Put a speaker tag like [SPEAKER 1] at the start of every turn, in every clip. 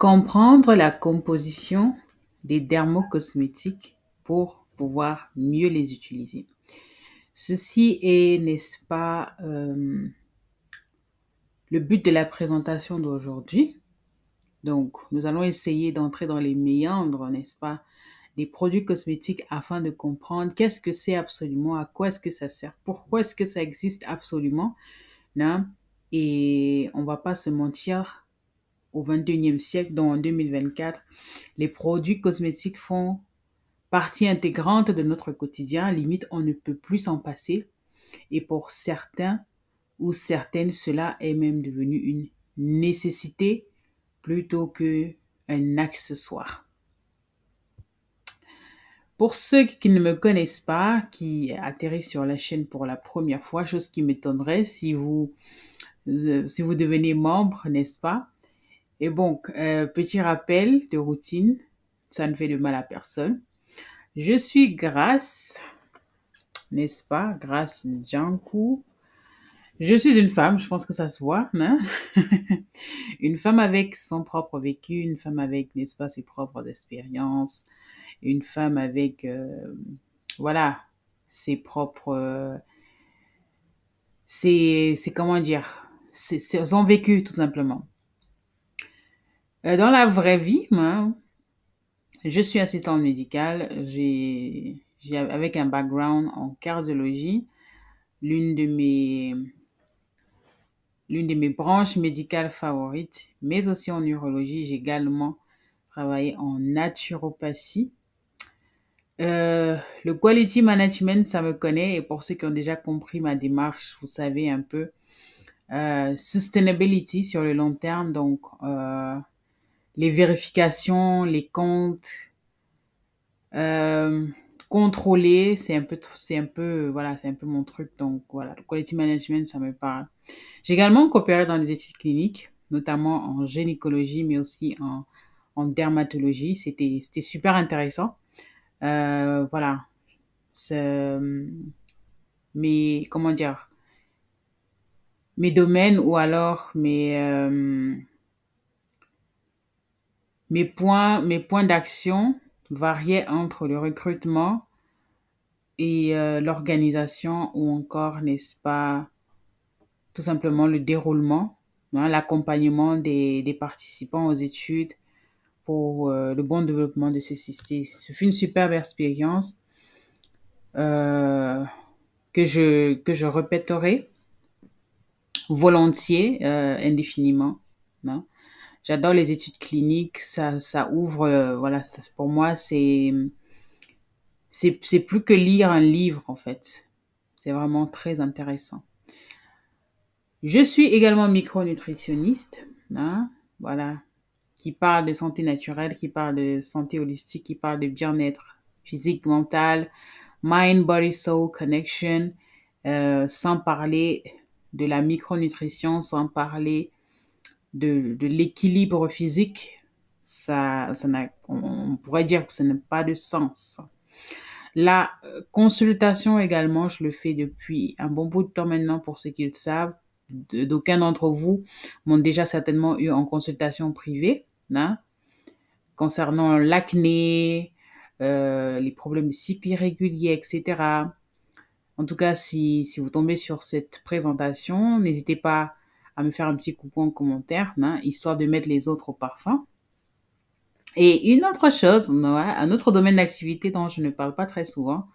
[SPEAKER 1] Comprendre la composition des dermocosmétiques pour pouvoir mieux les utiliser. Ceci est, n'est-ce pas, le but de la présentation d'aujourd'hui. Donc, nous allons essayer d'entrer dans les méandres, n'est-ce pas, des produits cosmétiques afin de comprendre qu'est-ce que c'est absolument, à quoi est-ce que ça sert, pourquoi est-ce que ça existe absolument, hein? Et on va pas se mentir, au 21e siècle, donc en 2024, les produits cosmétiques font partie intégrante de notre quotidien. Limite, on ne peut plus s'en passer. Et pour certains ou certaines, cela est même devenu une nécessité plutôt qu'un accessoire. Pour ceux qui ne me connaissent pas, qui atterrissent sur la chaîne pour la première fois, chose qui m'étonnerait si vous devenez membre, n'est-ce pas? Et bon, petit rappel de routine, ça ne fait de mal à personne. Je suis Grace, n'est-ce pas? Grace Jankou. Je suis une femme, je pense que ça se voit, hein? Une femme avec son propre vécu, une femme avec, n'est-ce pas, ses propres expériences, une femme avec, voilà, ses propres, c'est comment dire, c'est son vécu tout simplement. Dans la vraie vie, moi, je suis assistante médicale, avec un background en cardiologie. L'une de mes branches médicales favorites, mais aussi en neurologie. J'ai également travaillé en naturopathie. Le quality management, ça me connaît, et pour ceux qui ont déjà compris ma démarche, vous savez un peu. Sustainability sur le long terme, donc les vérifications, les comptes, contrôler, voilà, c'est un peu mon truc. Donc voilà, le quality management, ça me parle. J'ai également coopéré dans les études cliniques, notamment en gynécologie, mais aussi en dermatologie. C'était super intéressant. Voilà, comment dire, mes domaines ou alors mes points d'action variaient entre le recrutement et l'organisation, ou encore, n'est-ce pas, tout simplement le déroulement, hein, l'accompagnement des participants aux études pour le bon développement de ce système. Ce fut une superbe expérience que je répéterai volontiers, indéfiniment, hein. J'adore les études cliniques, ça ouvre, voilà, pour moi, c'est plus que lire un livre, en fait. C'est vraiment très intéressant. Je suis également micronutritionniste, hein, voilà, qui parle de santé naturelle, qui parle de santé holistique, qui parle de bien-être physique, mental, mind, body, soul connection, sans parler de la micronutrition, sans parler de l'équilibre physique. On pourrait dire que ça n'a pas de sens. La consultation également, je le fais depuis un bon bout de temps maintenant, pour ceux qui le savent. D'aucuns d'entre vous m'ont déjà certainement eu en consultation privée, hein, concernant l'acné, les problèmes de cycle irrégulier, etc. En tout cas, si vous tombez sur cette présentation, n'hésitez pas à me faire un petit coucou en commentaire, hein, histoire de mettre les autres au parfum. Et une autre chose, un autre domaine d'activité dont je ne parle pas très souvent,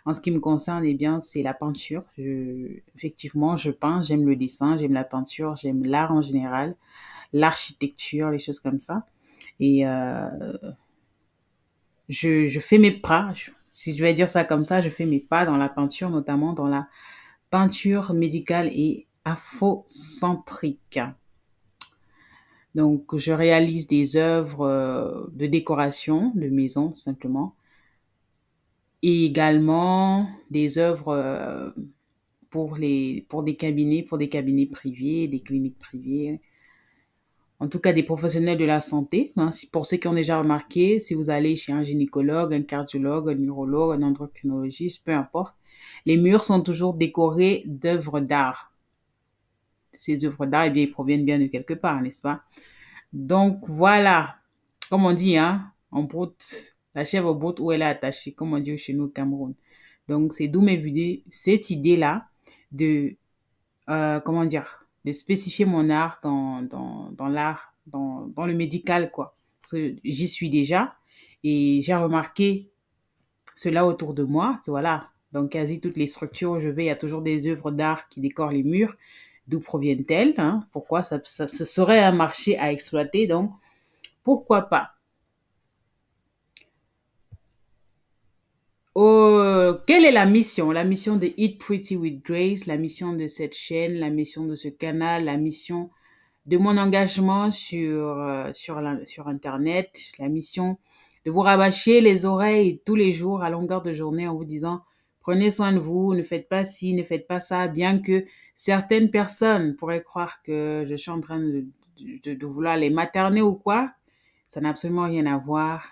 [SPEAKER 1] en ce qui me concerne, eh bien, c'est la peinture. Effectivement, je peins, j'aime le dessin, j'aime la peinture, j'aime l'art en général, l'architecture, les choses comme ça. Et je fais mes pas, si je vais dire ça comme ça, je fais mes pas dans la peinture, notamment dans la peinture médicale et afrocentrique. Donc, je réalise des œuvres de décoration de maison, simplement, et également des œuvres pour des cabinets privés, des cliniques privées, en tout cas des professionnels de la santé, hein. Pour ceux qui ont déjà remarqué, si vous allez chez un gynécologue, un cardiologue, un neurologue, un endocrinologiste, peu importe, les murs sont toujours décorés d'œuvres d'art. Ces œuvres d'art, eh bien, ils proviennent bien de quelque part, n'est-ce pas? Donc voilà, comme on dit, hein, on broute, la chèvre broute où elle est attachée, comme on dit chez nous au Cameroun. Donc c'est d'où m'est venue cette idée-là de, comment dire, de spécifier mon art dans l'art, dans le médical, quoi. Parce que j'y suis déjà et j'ai remarqué cela autour de moi, que voilà, dans quasi toutes les structures où je vais, il y a toujours des œuvres d'art qui décorent les murs. D'où proviennent-elles, hein? Pourquoi ce serait un marché à exploiter, donc pourquoi pas? Oh, quelle est la mission? La mission de Eat Pretty with Grace, la mission de cette chaîne, la mission de ce canal, la mission de mon engagement sur Internet, la mission de vous rabâcher les oreilles tous les jours à longueur de journée en vous disant prenez soin de vous, ne faites pas ci, ne faites pas ça, bien que certaines personnes pourraient croire que je suis en train de vouloir les materner ou quoi. Ça n'a absolument rien à voir.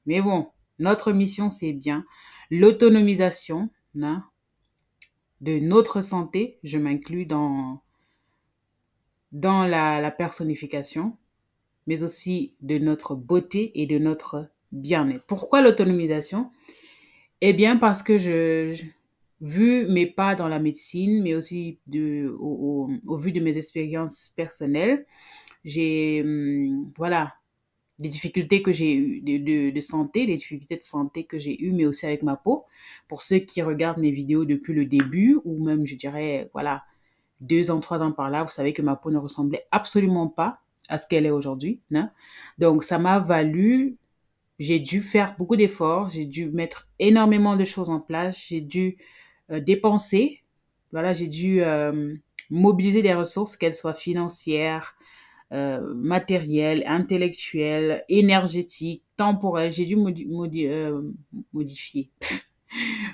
[SPEAKER 1] Mais bon, notre mission, c'est bien l'autonomisation, hein, de notre santé. Je m'inclus dans la personnification, mais aussi de notre beauté et de notre bien-être. Pourquoi l'autonomisation? Eh bien, parce que vu mes pas dans la médecine, mais aussi au vu de mes expériences personnelles, j'ai, voilà, des difficultés que j'ai eues de santé, des difficultés de santé que j'ai eues, mais aussi avec ma peau. Pour ceux qui regardent mes vidéos depuis le début, ou même, je dirais, voilà, 2 ans, 3 ans par là, vous savez que ma peau ne ressemblait absolument pas à ce qu'elle est aujourd'hui, hein. Donc, ça m'a valu, j'ai dû faire beaucoup d'efforts, j'ai dû mettre énormément de choses en place, j'ai dû dépenser, voilà, j'ai dû mobiliser des ressources, qu'elles soient financières, matérielles, intellectuelles, énergétiques, temporelles. J'ai dû modifier,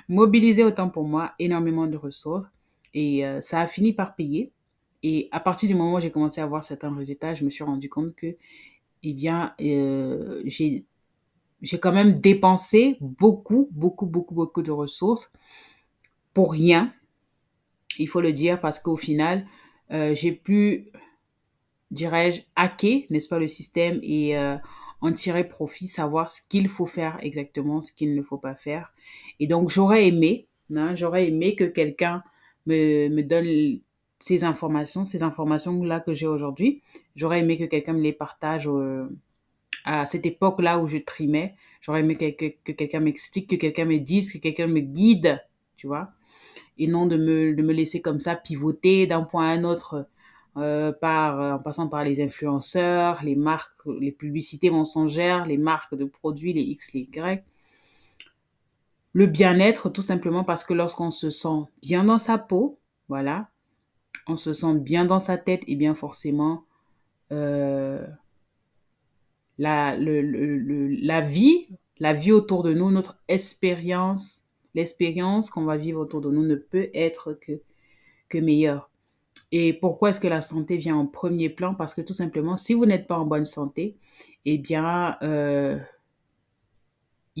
[SPEAKER 1] mobiliser autant pour moi énormément de ressources et ça a fini par payer. Et à partir du moment où j'ai commencé à voir certains résultats, je me suis rendu compte que, eh bien, j'ai quand même dépensé beaucoup, beaucoup, beaucoup, beaucoup de ressources pour rien, il faut le dire, parce qu'au final, j'ai pu, dirais-je, hacker, n'est-ce pas, le système et en tirer profit, savoir ce qu'il faut faire exactement, ce qu'il ne faut pas faire. Et donc, j'aurais aimé, hein, j'aurais aimé que quelqu'un me donne ces informations-là que j'ai aujourd'hui. J'aurais aimé que quelqu'un me les partage à cette époque-là où je trimais. J'aurais aimé que quelqu'un m'explique, que quelqu'un me dise, que quelqu'un me guide, tu vois, et non de me laisser comme ça pivoter d'un point à un autre en passant par les influenceurs, les marques, les publicités mensongères, les marques de produits, les X, les Y. Le bien-être, tout simplement parce que lorsqu'on se sent bien dans sa peau, voilà, on se sent bien dans sa tête, et bien forcément, euh, la vie autour de nous, notre expérience, l'expérience qu'on va vivre autour de nous ne peut être que meilleure. Et pourquoi est-ce que la santé vient en premier plan? Parce que tout simplement, si vous n'êtes pas en bonne santé, eh bien, il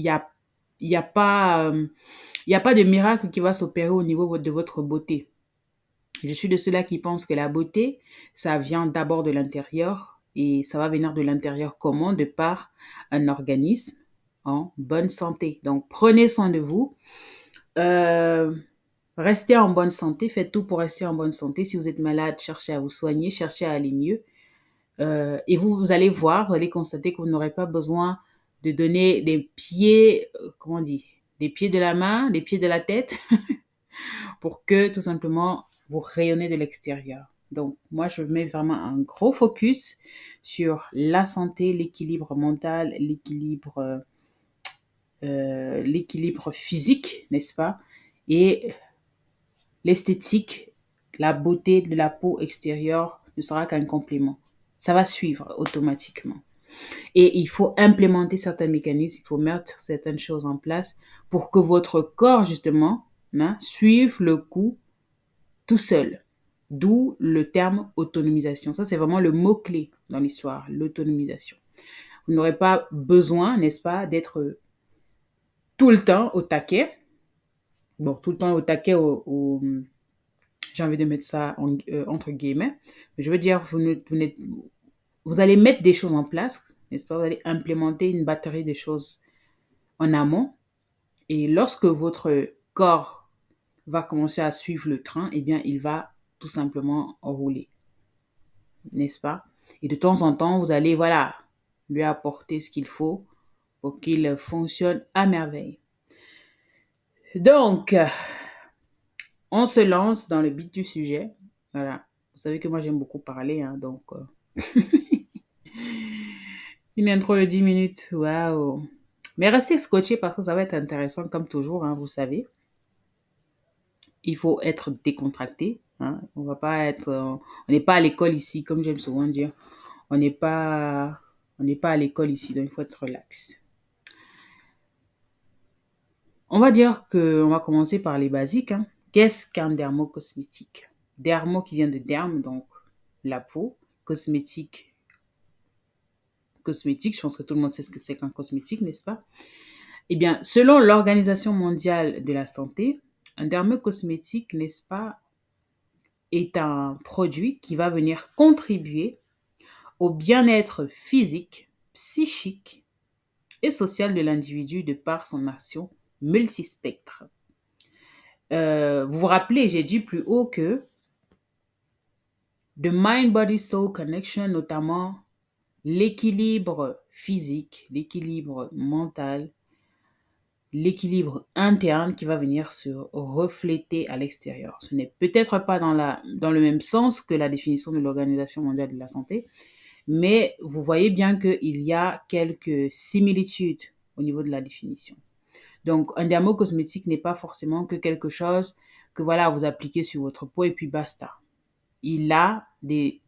[SPEAKER 1] y a, il y a pas, il y a pas de miracle qui va s'opérer au niveau de votre beauté. Je suis de ceux-là qui pensent que la beauté, ça vient d'abord de l'intérieur et ça va venir de l'intérieur comment? De par un organisme en bonne santé. Donc, prenez soin de vous. Euh, Restez en bonne santé, faites tout pour rester en bonne santé. Si vous êtes malade, cherchez à vous soigner, cherchez à aller mieux. Et vous allez voir, vous allez constater que vous n'aurez pas besoin de donner des pieds, comment on dit, des pieds de la main, des pieds de la tête, pour que tout simplement vous rayonnez de l'extérieur. Donc, moi, je mets vraiment un gros focus sur la santé, l'équilibre mental, l'équilibre physique, n'est-ce pas? Et l'esthétique, la beauté de la peau extérieure ne sera qu'un complément. Ça va suivre automatiquement. Et il faut implémenter certains mécanismes, il faut mettre certaines choses en place pour que votre corps, justement, hein, suive le coup tout seul. D'où le terme autonomisation. Ça, c'est vraiment le mot-clé dans l'histoire, l'autonomisation. Vous n'aurez pas besoin, n'est-ce pas, d'être tout le temps au taquet. Bon, tout le temps au taquet, j'ai envie de mettre ça entre guillemets. Mais je veux dire, vous allez mettre des choses en place, n'est-ce pas? Vous allez implémenter une batterie de choses en amont. Et lorsque votre corps va commencer à suivre le train, eh bien, il va tout simplement rouler, n'est-ce pas? Et de temps en temps, vous allez, voilà, lui apporter ce qu'il faut pour qu'il fonctionne à merveille. Donc, on se lance dans le vif du sujet. Voilà. Vous savez que moi, j'aime beaucoup parler, hein, donc une intro de 10 minutes. Waouh! Mais restez scotché parce que ça va être intéressant comme toujours, hein, vous savez. Il faut être décontracté. Hein. On va pas être, on n'est pas à l'école ici, comme j'aime souvent dire. On n'est pas, on n'est pas à l'école ici, donc il faut être relax. On va dire que, on va commencer par les basiques. Hein. Qu'est-ce qu'un dermocosmétique? Dermo qui vient de derme, donc la peau. Cosmétique, je pense que tout le monde sait ce que c'est qu'un cosmétique, n'est-ce pas? Eh bien, selon l'Organisation mondiale de la santé, un dermocosmétique, n'est-ce pas, est un produit qui va venir contribuer au bien-être physique, psychique et social de l'individu de par son action multispectre. Vous vous rappelez, j'ai dit plus haut que the mind-body-soul connection, notamment l'équilibre physique, l'équilibre mental, l'équilibre interne qui va venir se refléter à l'extérieur. Ce n'est peut-être pas dans le même sens que la définition de l'Organisation mondiale de la santé, mais vous voyez bien qu'il y a quelques similitudes au niveau de la définition. Donc, un dermocosmétique n'est pas forcément que quelque chose que voilà, vous appliquez sur votre peau et puis basta. Il a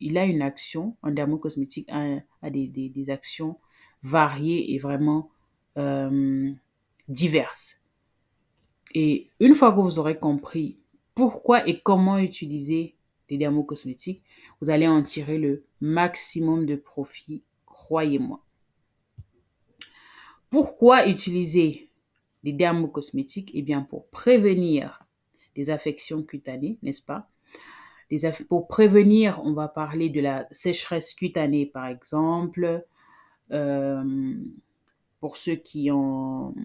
[SPEAKER 1] une action, un dermocosmétique a des actions variées et vraiment diverses. Et une fois que vous aurez compris pourquoi et comment utiliser les dermocosmétiques, vous allez en tirer le maximum de profit, croyez-moi. Pourquoi utiliser les dermocosmétiques? Eh bien, pour prévenir des affections cutanées, n'est-ce pas? Pour prévenir, on va parler de la sécheresse cutanée, par exemple, pour ceux qui ont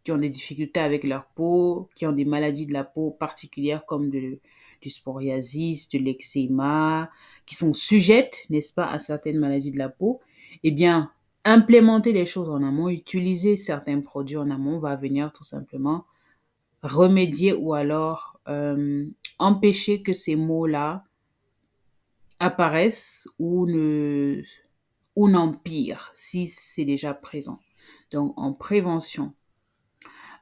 [SPEAKER 1] des difficultés avec leur peau, qui ont des maladies de la peau particulières comme du psoriasis, de l'eczéma, qui sont sujettes, n'est-ce pas, à certaines maladies de la peau, eh bien, implémenter les choses en amont, utiliser certains produits en amont va venir tout simplement remédier ou alors empêcher que ces maux-là apparaissent ou n'empirent si c'est déjà présent. Donc, en prévention.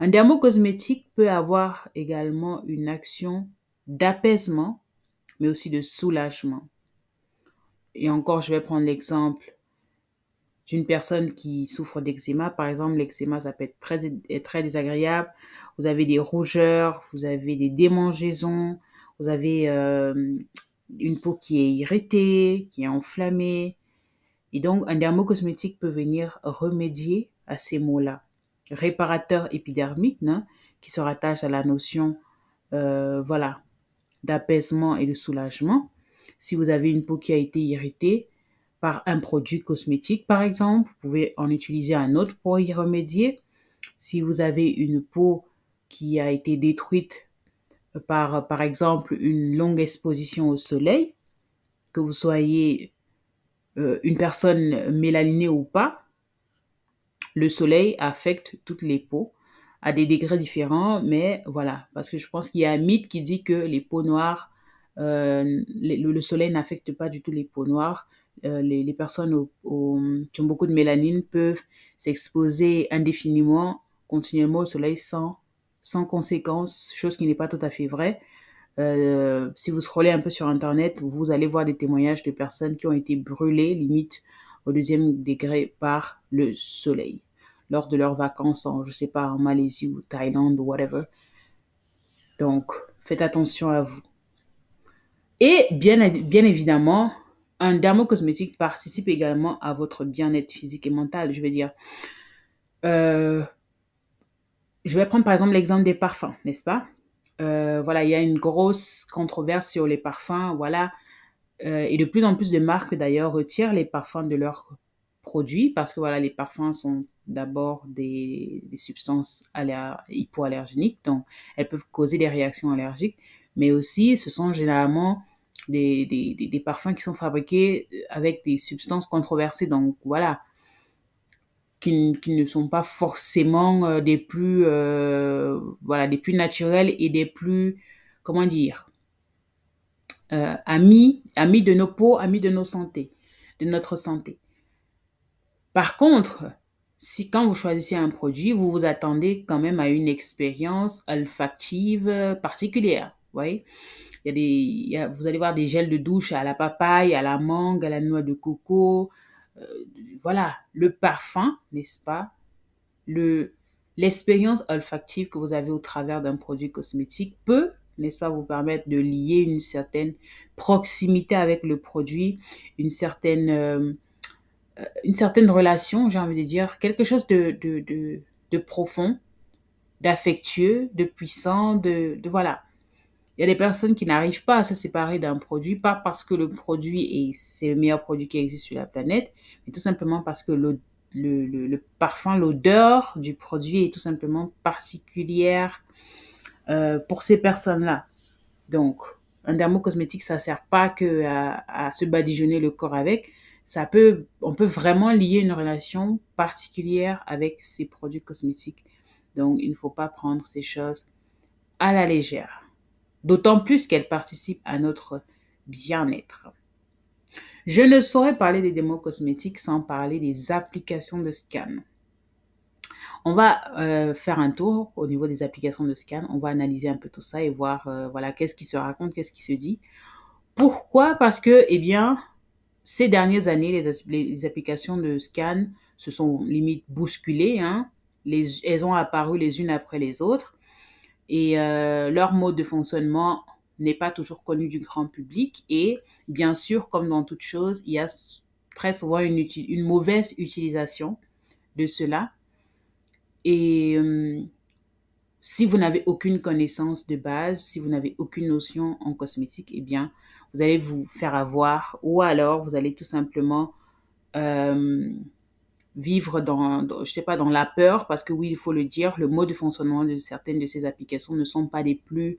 [SPEAKER 1] Un dermocosmétique peut avoir également une action d'apaisement, mais aussi de soulagement. Et encore, je vais prendre l'exemple d'une personne qui souffre d'eczéma. Par exemple, l'eczéma, ça peut être très désagréable. Vous avez des rougeurs, vous avez des démangeaisons, vous avez une peau qui est irritée, qui est enflammée. Et donc, un dermocosmétique peut venir remédier à ces maux-là. Réparateur épidermique, hein, qui se rattache à la notion d'apaisement et de soulagement. Si vous avez une peau qui a été irritée par un produit cosmétique, par exemple, vous pouvez en utiliser un autre pour y remédier. Si vous avez une peau qui a été détruite par exemple, une longue exposition au soleil, que vous soyez une personne mélaninée ou pas, le soleil affecte toutes les peaux à des degrés différents, mais voilà, parce que je pense qu'il y a un mythe qui dit que les peaux noires, le soleil n'affecte pas du tout les peaux noires. Les personnes qui ont beaucoup de mélanine peuvent s'exposer indéfiniment, continuellement au soleil sans conséquence, chose qui n'est pas tout à fait vraie. Si vous scrollez un peu sur Internet, vous allez voir des témoignages de personnes qui ont été brûlées, limite au 2e degré, par le soleil, lors de leurs vacances en, je sais pas, en Malaisie ou Thaïlande ou whatever. Donc, faites attention à vous. Et bien évidemment, un dermocosmétique participe également à votre bien-être physique et mental. Je veux dire, je vais prendre par exemple l'exemple des parfums, n'est-ce pas? Voilà, il y a une grosse controverse sur les parfums. Voilà, et de plus en plus de marques d'ailleurs retirent les parfums de leurs produits parce que voilà, les parfums sont d'abord des substances hypoallergéniques, donc elles peuvent causer des réactions allergiques, mais aussi ce sont généralement des parfums qui sont fabriqués avec des substances controversées, donc voilà, qui ne sont pas forcément voilà, des plus naturels et des plus, comment dire, amis de nos peaux, amis de nos santé, de notre santé. Par contre, si quand vous choisissez un produit, vous vous attendez quand même à une expérience olfactive particulière. Vous voyez, vous allez voir des gels de douche à la papaye, à la mangue, à la noix de coco. euh, voilà, le parfum, n'est-ce pas? L'expérience olfactive que vous avez au travers d'un produit cosmétique peut, n'est-ce pas, vous permettre de lier une certaine proximité avec le produit, une certaine, euh, une certaine relation, j'ai envie de dire, quelque chose de profond, d'affectueux, de puissant, voilà. Il y a des personnes qui n'arrivent pas à se séparer d'un produit, pas parce que le produit c'est le meilleur produit qui existe sur la planète, mais tout simplement parce que le parfum, l'odeur du produit est tout simplement particulière pour ces personnes-là. Donc, un dermocosmétique, ça ne sert pas que à se badigeonner le corps avec. On peut vraiment lier une relation particulière avec ces produits cosmétiques. Donc, il ne faut pas prendre ces choses à la légère. D'autant plus qu'elles participent à notre bien-être. Je ne saurais parler des dermocosmétiques sans parler des applications de scan. On va faire un tour au niveau des applications de scan. On va analyser un peu tout ça et voir voilà, qu'est-ce qui se raconte, qu'est-ce qui se dit. Pourquoi? Parce que, eh bien, ces dernières années, les applications de scan se sont limite bousculées. Hein. Elles ont apparu les unes après les autres et leur mode de fonctionnement n'est pas toujours connu du grand public. Et bien sûr, comme dans toute chose, il y a très souvent une mauvaise utilisation de cela. Et si vous n'avez aucune connaissance de base, si vous n'avez aucune notion en cosmétique, eh bien, vous allez vous faire avoir ou alors vous allez tout simplement vivre je sais pas, dans la peur parce que oui, il faut le dire, le mode de fonctionnement de certaines de ces applications ne sont pas des plus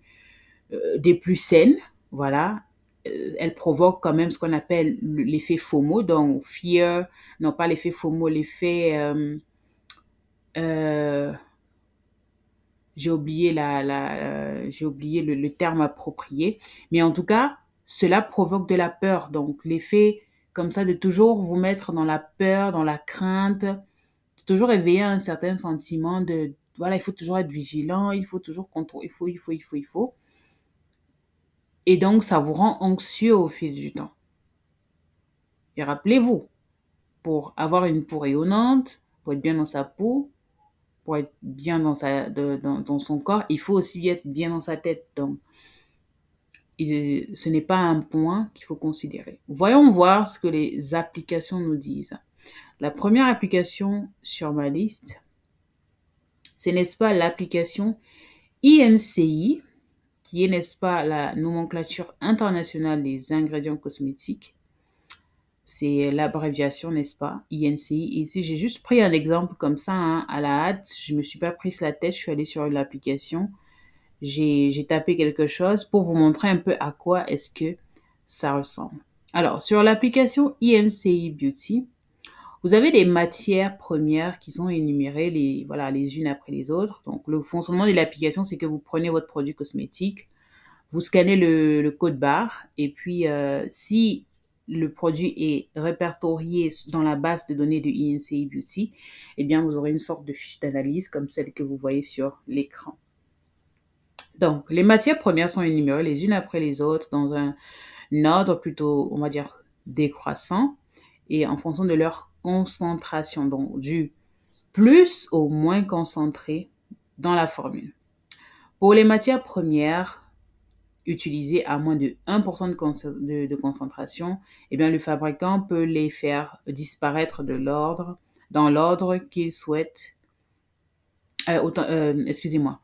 [SPEAKER 1] saines. Voilà. Elles provoquent quand même ce qu'on appelle l'effet FOMO, donc fear, non pas l'effet FOMO, l'effet... j'ai oublié j'ai oublié le terme approprié, mais en tout cas, cela provoque de la peur. Donc, l'effet comme ça de toujours vous mettre dans la peur, dans la crainte, de toujours éveiller un certain sentiment de, voilà, il faut toujours être vigilant, il faut toujours contrôler, il faut. Et donc, ça vous rend anxieux au fil du temps. Et rappelez-vous, pour avoir une peau rayonnante, pour être bien dans sa peau, pour être bien dans son corps, il faut aussi être bien dans sa tête. Donc, ce n'est pas un point qu'il faut considérer. Voyons voir ce que les applications nous disent. La première application sur ma liste, c'est, n'est-ce pas, l'application INCI, qui est, n'est-ce pas, la nomenclature internationale des ingrédients cosmétiques. C'est l'abréviation, n'est-ce pas, INCI. Et ici, j'ai juste pris un exemple comme ça, hein, à la hâte. Je ne me suis pas prise la tête, je suis allée sur l'application. J'ai tapé quelque chose pour vous montrer un peu à quoi est-ce que ça ressemble. Alors, sur l'application INCI Beauty, vous avez des matières premières qui sont énumérées voilà, les unes après les autres. Donc, le fonctionnement de l'application, c'est que vous prenez votre produit cosmétique, vous scannez le code barre, et puis si le produit est répertorié dans la base de données de INCI Beauty, eh bien, vous aurez une sorte de fiche d'analyse comme celle que vous voyez sur l'écran. Donc, les matières premières sont énumérées les unes après les autres dans un ordre plutôt, on va dire, décroissant et en fonction de leur concentration, donc du plus au moins concentré dans la formule. Pour les matières premières utilisées à moins de 1% de concentration, eh bien, le fabricant peut les faire disparaître dans l'ordre qu'il souhaite. Excusez-moi.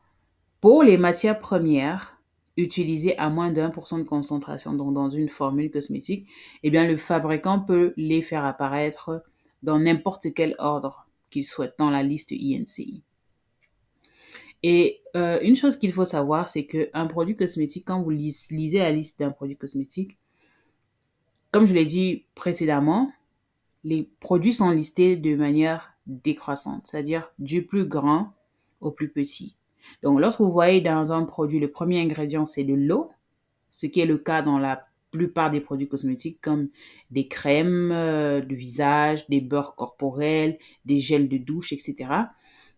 [SPEAKER 1] Pour les matières premières utilisés à moins de 1% de concentration, donc dans une formule cosmétique, eh bien, le fabricant peut les faire apparaître dans n'importe quel ordre qu'il souhaite dans la liste INCI. Et une chose qu'il faut savoir, c'est qu'un produit cosmétique, quand vous lisez la liste d'un produit cosmétique, comme je l'ai dit précédemment, les produits sont listés de manière décroissante, c'est-à-dire du plus grand au plus petit. Donc, lorsque vous voyez dans un produit, le premier ingrédient, c'est de l'eau, ce qui est le cas dans la plupart des produits cosmétiques comme des crèmes de visage, des beurres corporels, des gels de douche, etc.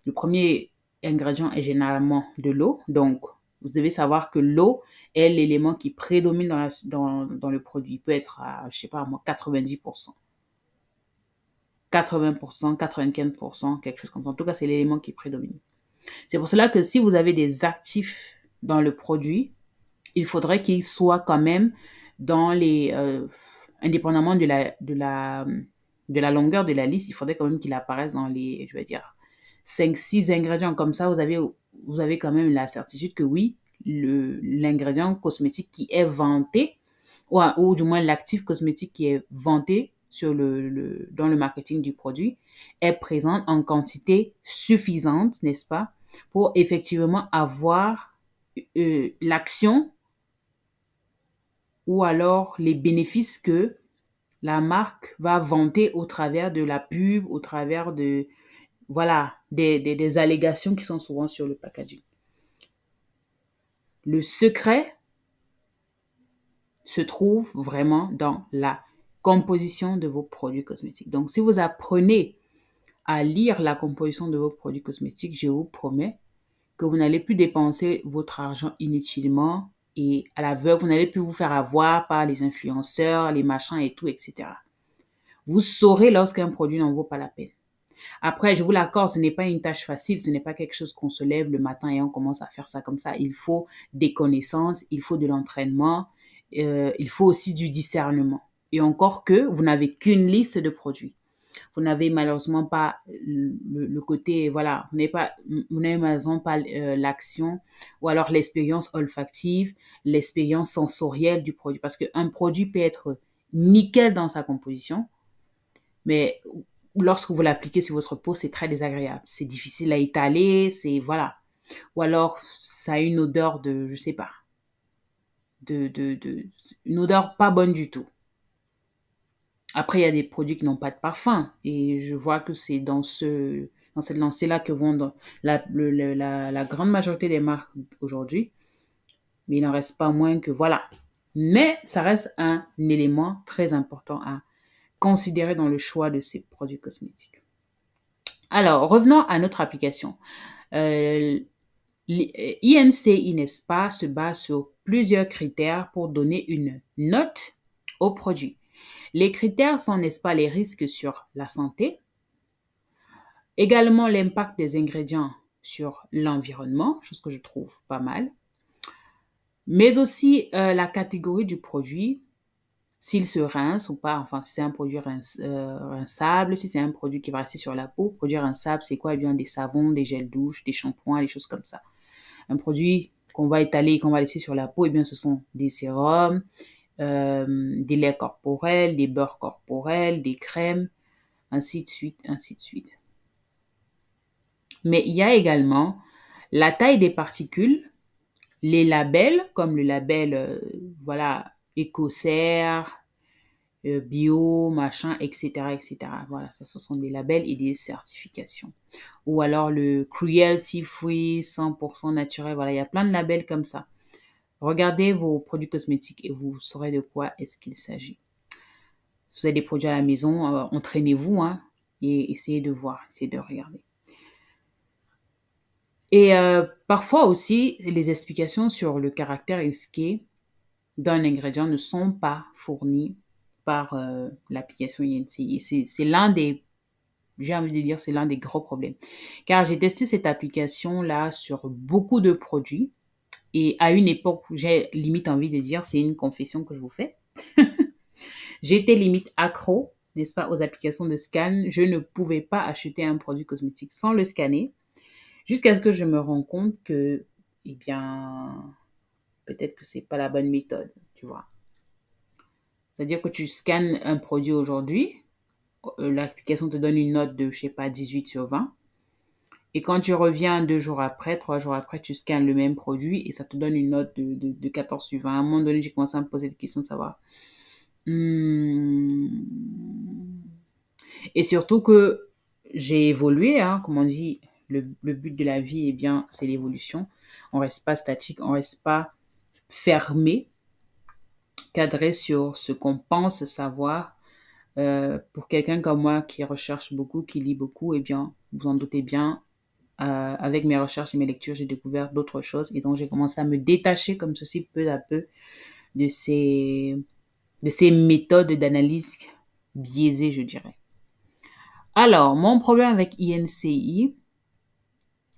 [SPEAKER 1] Le premier ingrédient est généralement de l'eau. Donc, vous devez savoir que l'eau est l'élément qui prédomine dans le produit. Il peut être à, je sais pas, moi, 90%. 80%, 95%, quelque chose comme ça. En tout cas, c'est l'élément qui prédomine. C'est pour cela que si vous avez des actifs dans le produit, il faudrait qu'ils soient quand même dans les... indépendamment de la longueur de la liste, il faudrait quand même qu'il apparaisse dans les, je vais dire, 5-6 ingrédients. Comme ça, vous avez quand même la certitude que oui, l'ingrédient cosmétique qui est vanté, ou du moins l'actif cosmétique qui est vanté dans le marketing du produit, est présent en quantité suffisante, n'est-ce pas, pour effectivement avoir l'action ou alors les bénéfices que la marque va vanter au travers de la pub, au travers de, voilà, des allégations qui sont souvent sur le packaging. Le secret se trouve vraiment dans la composition de vos produits cosmétiques. Donc, si vous apprenez à lire la composition de vos produits cosmétiques, je vous promets que vous n'allez plus dépenser votre argent inutilement et à l'aveugle, vous n'allez plus vous faire avoir par les influenceurs, les machins et tout, etc. Vous saurez lorsqu'un produit n'en vaut pas la peine. Après, je vous l'accorde, ce n'est pas une tâche facile, ce n'est pas quelque chose qu'on se lève le matin et on commence à faire ça comme ça. Il faut des connaissances, il faut de l'entraînement, il faut aussi du discernement. Et encore que vous n'avez qu'une liste de produits. Vous n'avez malheureusement pas le côté, voilà, vous n'avez malheureusement pas l'action ou alors l'expérience olfactive, l'expérience sensorielle du produit. Parce qu'un produit peut être nickel dans sa composition, mais lorsque vous l'appliquez sur votre peau, c'est très désagréable. C'est difficile à étaler, c'est, voilà. Ou alors, ça a une odeur de, je sais pas, une odeur pas bonne du tout. Après, il y a des produits qui n'ont pas de parfum. Et je vois que c'est dans cette lancée-là que vont la grande majorité des marques aujourd'hui. Mais il n'en reste pas moins que voilà. Mais ça reste un élément très important à considérer dans le choix de ces produits cosmétiques. Alors, revenons à notre application. INCI, n'est-ce pas, se base sur plusieurs critères pour donner une note au produit. Les critères sont, n'est-ce pas, les risques sur la santé, également l'impact des ingrédients sur l'environnement, chose que je trouve pas mal, mais aussi la catégorie du produit, s'il se rince ou pas, enfin si c'est un produit rinçable, si c'est un produit qui va rester sur la peau. Produit rinçable, c'est quoi? Eh bien, des savons, des gels douche, des shampoings, des choses comme ça. Un produit qu'on va étaler et qu'on va laisser sur la peau, eh bien, ce sont des sérums, des laits corporels, des beurres corporels, des crèmes, ainsi de suite, ainsi de suite. Mais il y a également la taille des particules, les labels, comme le label, voilà, Écocère, bio, machin, etc., etc. Voilà, ça, ce sont des labels et des certifications. Ou alors le cruelty free, 100% naturel. Voilà, il y a plein de labels comme ça. Regardez vos produits cosmétiques et vous saurez de quoi est-ce qu'il s'agit. Si vous avez des produits à la maison, entraînez-vous et essayez de voir, essayez de regarder. Et parfois aussi, les explications sur le caractère risqué d'un ingrédient ne sont pas fournies par l'application INCI. C'est l'un des, j'ai envie de dire, c'est l'un des gros problèmes. Car j'ai testé cette application-là sur beaucoup de produits. Et à une époque, j'ai limite envie de dire, c'est une confession que je vous fais. J'étais limite accro, n'est-ce pas, aux applications de scan. Je ne pouvais pas acheter un produit cosmétique sans le scanner. Jusqu'à ce que je me rende compte que, eh bien, peut-être que c'est pas la bonne méthode, tu vois. C'est-à-dire que tu scannes un produit aujourd'hui, l'application te donne une note de, je sais pas, 18 sur 20. Et quand tu reviens 2 jours après, 3 jours après, tu scannes le même produit et ça te donne une note de 14 sur 20. À un moment donné, j'ai commencé à me poser des questions de savoir. Hmm. Et surtout que j'ai évolué, hein, comme on dit, le but de la vie, eh bien, c'est l'évolution. On reste pas statique, on reste pas fermé, cadré sur ce qu'on pense savoir. Pour quelqu'un comme moi qui recherche beaucoup, qui lit beaucoup, eh bien, vous en doutez bien, avec mes recherches et mes lectures, j'ai découvert d'autres choses et donc j'ai commencé à me détacher comme ceci peu à peu de ces méthodes d'analyse biaisées, je dirais. Alors, mon problème avec INCI,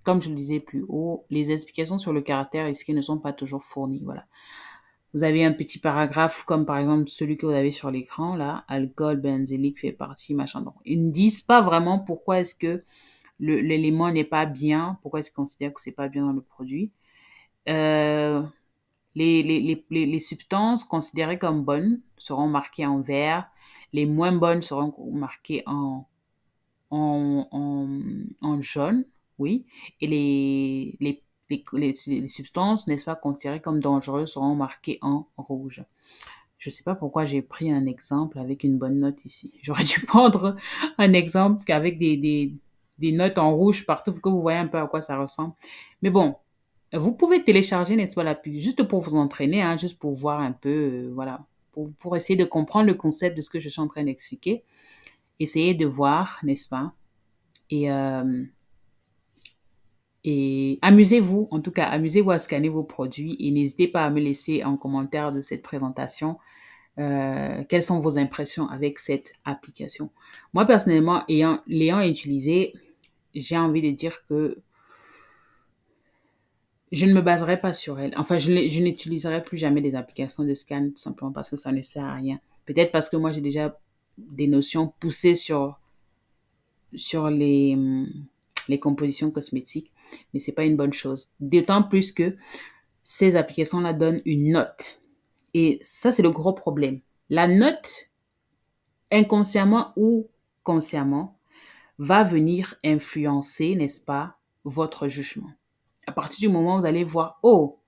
[SPEAKER 1] comme je le disais plus haut, les explications sur le caractère risqué ne sont pas toujours fournies. Voilà. Vous avez un petit paragraphe comme par exemple celui que vous avez sur l'écran là, alcool benzélique fait partie, machin. Donc, ils ne disent pas vraiment pourquoi est-ce que l'élément n'est pas bien, pourquoi est-ce qu'ils considèrent que c'est pas bien dans le produit. Euh, les substances considérées comme bonnes seront marquées en vert, les moins bonnes seront marquées en jaune, oui, et les substances, n'est-ce pas, considérées comme dangereuses seront marquées en rouge. Je ne sais pas pourquoi j'ai pris un exemple avec une bonne note ici. J'aurais dû prendre un exemple avec des notes en rouge partout pour que vous voyez un peu à quoi ça ressemble. Mais bon, vous pouvez télécharger, n'est-ce pas, l'appli, juste pour vous entraîner, hein, juste pour voir un peu, voilà, pour essayer de comprendre le concept de ce que je suis en train d'expliquer. Essayez de voir, n'est-ce pas? Et, euh, et amusez-vous, en tout cas, amusez-vous à scanner vos produits et n'hésitez pas à me laisser en commentaire de cette présentation quelles sont vos impressions avec cette application. Moi, personnellement, l'ayant utilisé, j'ai envie de dire que je ne me baserai pas sur elle. Enfin, je n'utiliserai plus jamais des applications de scan simplement parce que ça ne sert à rien. Peut-être parce que moi, j'ai déjà des notions poussées sur les compositions cosmétiques, mais c'est pas une bonne chose. D'autant plus que ces applications-là donnent une note. Et ça, c'est le gros problème. La note, inconsciemment ou consciemment, va venir influencer, n'est-ce pas, votre jugement. À partir du moment où vous allez voir, oh,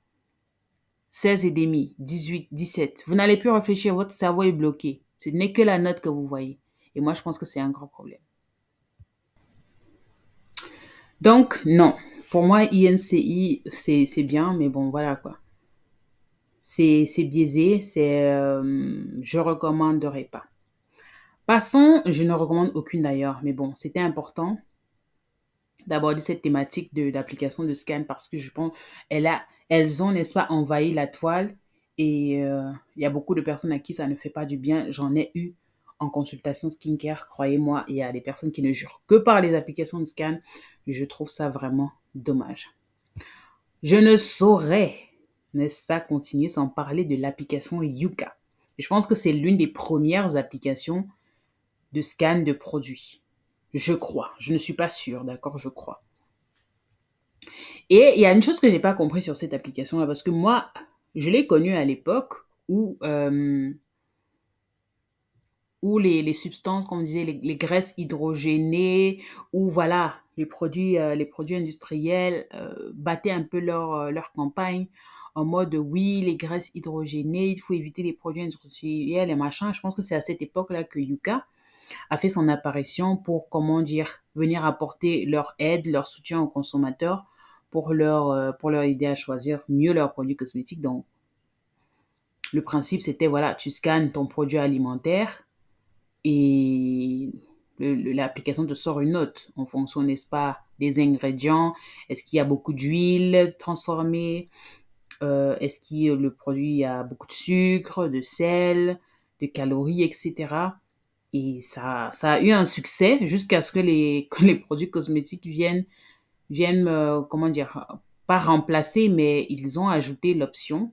[SPEAKER 1] 16 et demi, 18, 17, vous n'allez plus réfléchir, votre cerveau est bloqué. Ce n'est que la note que vous voyez. Et moi, je pense que c'est un grand problème. Donc, non. Pour moi, INCI, c'est bien, mais bon, voilà quoi. C'est biaisé, je recommanderais pas. Passons, je ne recommande aucune d'ailleurs, mais bon, c'était important d'aborder cette thématique d'application de scan parce que je pense elles ont, n'est-ce pas, envahi la toile et il y a beaucoup de personnes à qui ça ne fait pas du bien. J'en ai eu en consultation skincare, croyez-moi, il y a des personnes qui ne jurent que par les applications de scan. Je trouve ça vraiment dommage. Je ne saurais, n'est-ce pas, continuer sans parler de l'application Yuka. Je pense que c'est l'une des premières applications de scan de produits. Je crois. Je ne suis pas sûre, d'accord, je crois. Et il y a une chose que j'ai pas compris sur cette application-là, parce que moi, je l'ai connue à l'époque où les substances, comme on disait, les graisses hydrogénées, ou voilà, les produits industriels battaient un peu leur campagne en mode oui, les graisses hydrogénées, il faut éviter les produits industriels et machin. Je pense que c'est à cette époque-là que Yuka a fait son apparition pour, comment dire, venir apporter leur aide, leur soutien aux consommateurs pour leur aider à choisir mieux leurs produits cosmétiques. Donc, le principe, c'était, voilà, tu scannes ton produit alimentaire et l'application te sort une note en fonction, n'est-ce pas, des ingrédients. Est-ce qu'il y a beaucoup d'huile transformée? Est-ce que le produit a beaucoup de sucre, de sel, de calories, etc. Et ça a eu un succès jusqu'à ce que les produits cosmétiques viennent comment dire, pas remplacer, mais ils ont ajouté l'option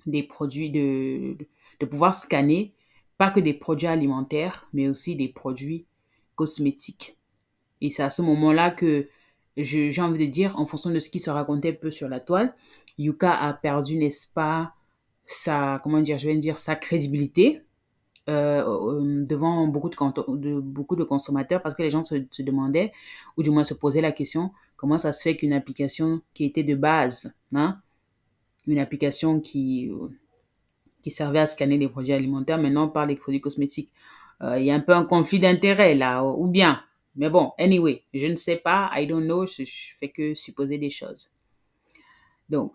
[SPEAKER 1] des produits de pouvoir scanner, pas que des produits alimentaires, mais aussi des produits cosmétiques. Et c'est à ce moment-là que j'ai envie de dire, en fonction de ce qui se racontait un peu sur la toile, Yuka a perdu, n'est-ce pas, comment dire, je vais dire, sa crédibilité devant beaucoup de consommateurs parce que les gens se demandaient, ou du moins se posaient la question, comment ça se fait qu'une application qui était de base, hein, une application qui servait à scanner les produits alimentaires, maintenant on parle des produits cosmétiques. Il y a un peu un conflit d'intérêt là, ou bien. Mais bon, anyway, je ne sais pas, I don't know, je fais que supposer des choses. Donc,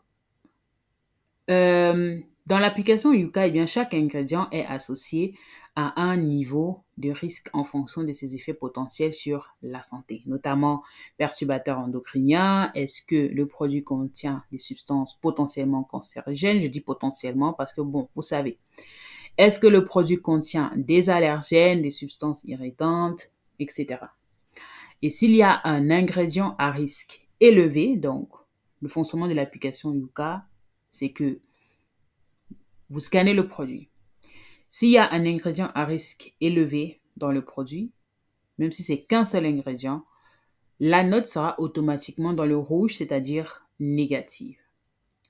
[SPEAKER 1] dans l'application Yuka, eh bien, chaque ingrédient est associé à un niveau de risque en fonction de ses effets potentiels sur la santé, notamment perturbateurs endocriniens. Est-ce que le produit contient des substances potentiellement cancérigènes? Je dis potentiellement parce que, bon, vous savez. Est-ce que le produit contient des allergènes, des substances irritantes, etc. Et s'il y a un ingrédient à risque élevé, donc le fonctionnement de l'application Yuka, c'est que vous scannez le produit. S'il y a un ingrédient à risque élevé dans le produit, même si c'est qu'un seul ingrédient, la note sera automatiquement dans le rouge, c'est-à-dire négative.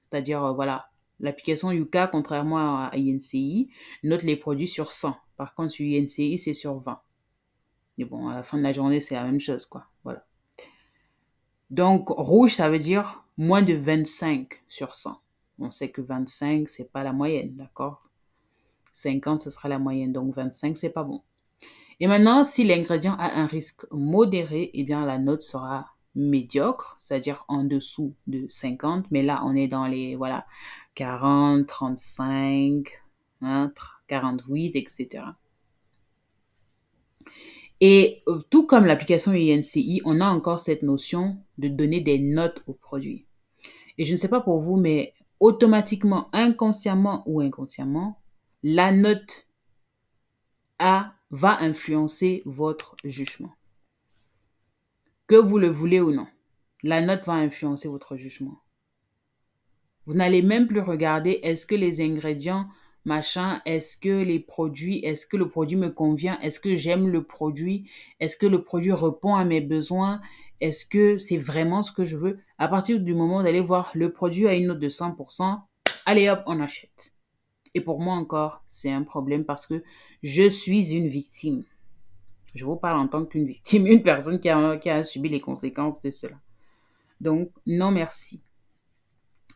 [SPEAKER 1] C'est-à-dire, voilà, l'application Yuka, contrairement à INCI, note les produits sur 100. Par contre, sur INCI, c'est sur 20. Mais bon, à la fin de la journée, c'est la même chose, quoi. Voilà. Donc, rouge, ça veut dire moins de 25 sur 100. On sait que 25, c'est pas la moyenne, d'accord? 50, ce sera la moyenne. Donc, 25, c'est pas bon. Et maintenant, si l'ingrédient a un risque modéré, eh bien, la note sera médiocre, c'est-à-dire en dessous de 50. Mais là, on est dans les, voilà, 40, 35, hein, 48, etc. Et tout comme l'application INCI, on a encore cette notion de donner des notes aux produits. Et je ne sais pas pour vous, mais automatiquement, inconsciemment ou inconsciemment, la note A va influencer votre jugement. Que vous le voulez ou non, la note va influencer votre jugement. Vous n'allez même plus regarder est-ce que les ingrédients, machin, est-ce que le produit me convient, est-ce que j'aime le produit, est-ce que le produit répond à mes besoins, est-ce que c'est vraiment ce que je veux. À partir du moment où vous allez voir le produit a une note de 100%, allez hop, on achète. Et pour moi encore, c'est un problème parce que je suis une victime. Je vous parle en tant qu'une victime, une personne qui a subi les conséquences de cela. Donc, non merci.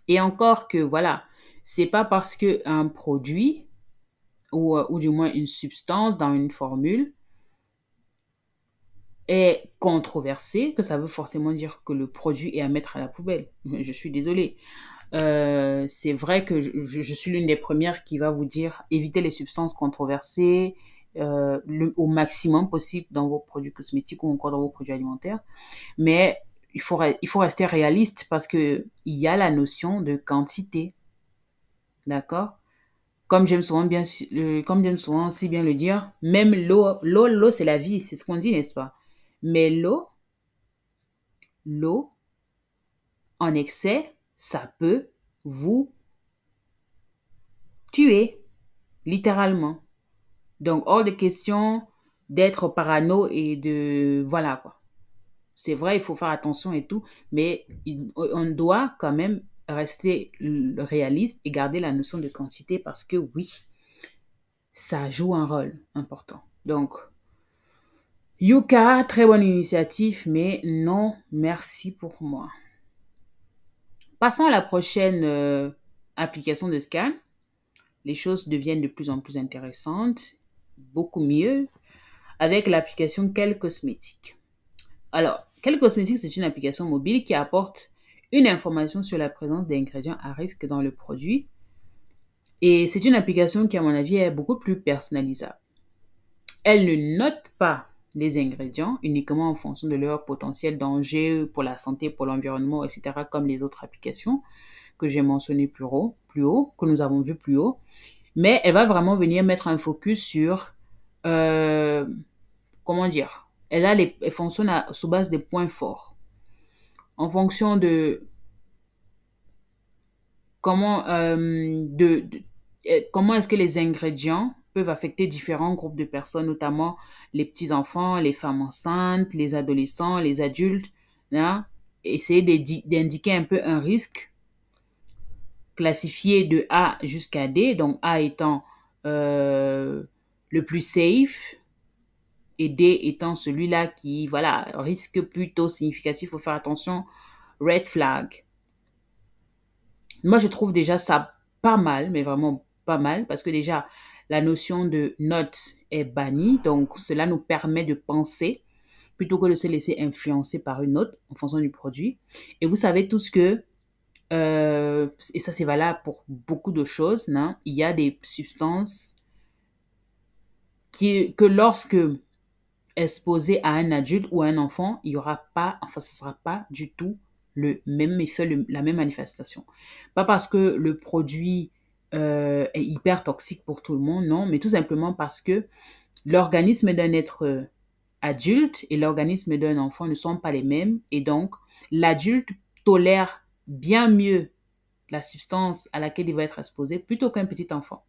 [SPEAKER 1] Et encore que, voilà, c'est pas parce qu'un produit ou du moins une substance dans une formule est controversé que ça veut forcément dire que le produit est à mettre à la poubelle. Je suis désolée. C'est vrai que je suis l'une des premières qui va vous dire évitez les substances controversées au maximum possible dans vos produits cosmétiques ou encore dans vos produits alimentaires. Mais il faut rester réaliste parce qu'il y a la notion de quantité. D'accord? Comme j'aime souvent si bien le dire, même l'eau, c'est la vie, c'est ce qu'on dit, n'est-ce pas? Mais l'eau, en excès, ça peut vous tuer, littéralement. Donc, hors de question d'être parano et de... Voilà, quoi. C'est vrai, il faut faire attention et tout, mais on doit quand même rester réaliste et garder la notion de quantité parce que oui, ça joue un rôle important. Donc, Yuka, très bonne initiative, mais non, merci pour moi. Passons à la prochaine application de scan. Les choses deviennent de plus en plus intéressantes, beaucoup mieux, avec l'application Quel Cosmétique. Alors, Quel Cosmétique, c'est une application mobile qui apporte une information sur la présence d'ingrédients à risque dans le produit. Et c'est une application qui, à mon avis, est beaucoup plus personnalisable. Elle ne note pas les ingrédients uniquement en fonction de leur potentiel danger pour la santé, pour l'environnement, etc., comme les autres applications que j'ai mentionnées plus haut, que nous avons vues plus haut. Mais elle va vraiment venir mettre un focus sur, comment dire, elle fonctionne sous base des points forts. En fonction de comment, comment est-ce que les ingrédients peuvent affecter différents groupes de personnes, notamment les petits-enfants, les femmes enceintes, les adolescents, les adultes, hein, essayer d'indiquer un peu un risque classifiés de A jusqu'à D, donc A étant le plus safe et D étant celui-là qui, voilà, risque plutôt significatif. Il faut faire attention, red flag. Moi, je trouve déjà ça pas mal, mais vraiment pas mal, parce que déjà, la notion de note est bannie, donc cela nous permet de penser plutôt que de se laisser influencer par une note en fonction du produit. Et vous savez tous que, et ça c'est valable pour beaucoup de choses, non? Il y a des substances que lorsque exposées à un adulte ou à un enfant, il y aura pas, enfin ce sera pas du tout le même effet, la même manifestation. Pas parce que le produit est hyper toxique pour tout le monde, non, mais tout simplement parce que l'organisme d'un être adulte et l'organisme d'un enfant ne sont pas les mêmes, et donc l'adulte tolère bien mieux la substance à laquelle il va être exposé plutôt qu'un petit enfant.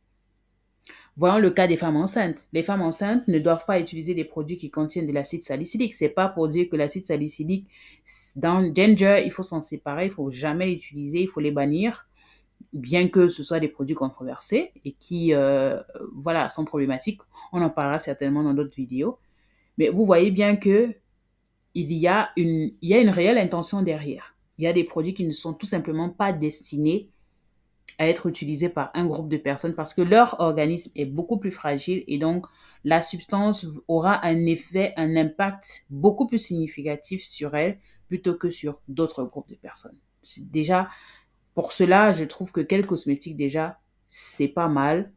[SPEAKER 1] Voyons le cas des femmes enceintes. Les femmes enceintes ne doivent pas utiliser des produits qui contiennent de l'acide salicylique. C'est pas pour dire que l'acide salicylique, dans Ginger, il faut s'en séparer, il faut jamais l'utiliser, il faut les bannir, bien que ce soit des produits controversés et qui, voilà, sont problématiques. On en parlera certainement dans d'autres vidéos. Mais vous voyez bien que il y a une réelle intention derrière. Il y a des produits qui ne sont tout simplement pas destinés à être utilisés par un groupe de personnes parce que leur organisme est beaucoup plus fragile et donc la substance aura un effet, un impact beaucoup plus significatif sur elle plutôt que sur d'autres groupes de personnes. Déjà, pour cela, je trouve que quel cosmétique déjà, c'est pas mal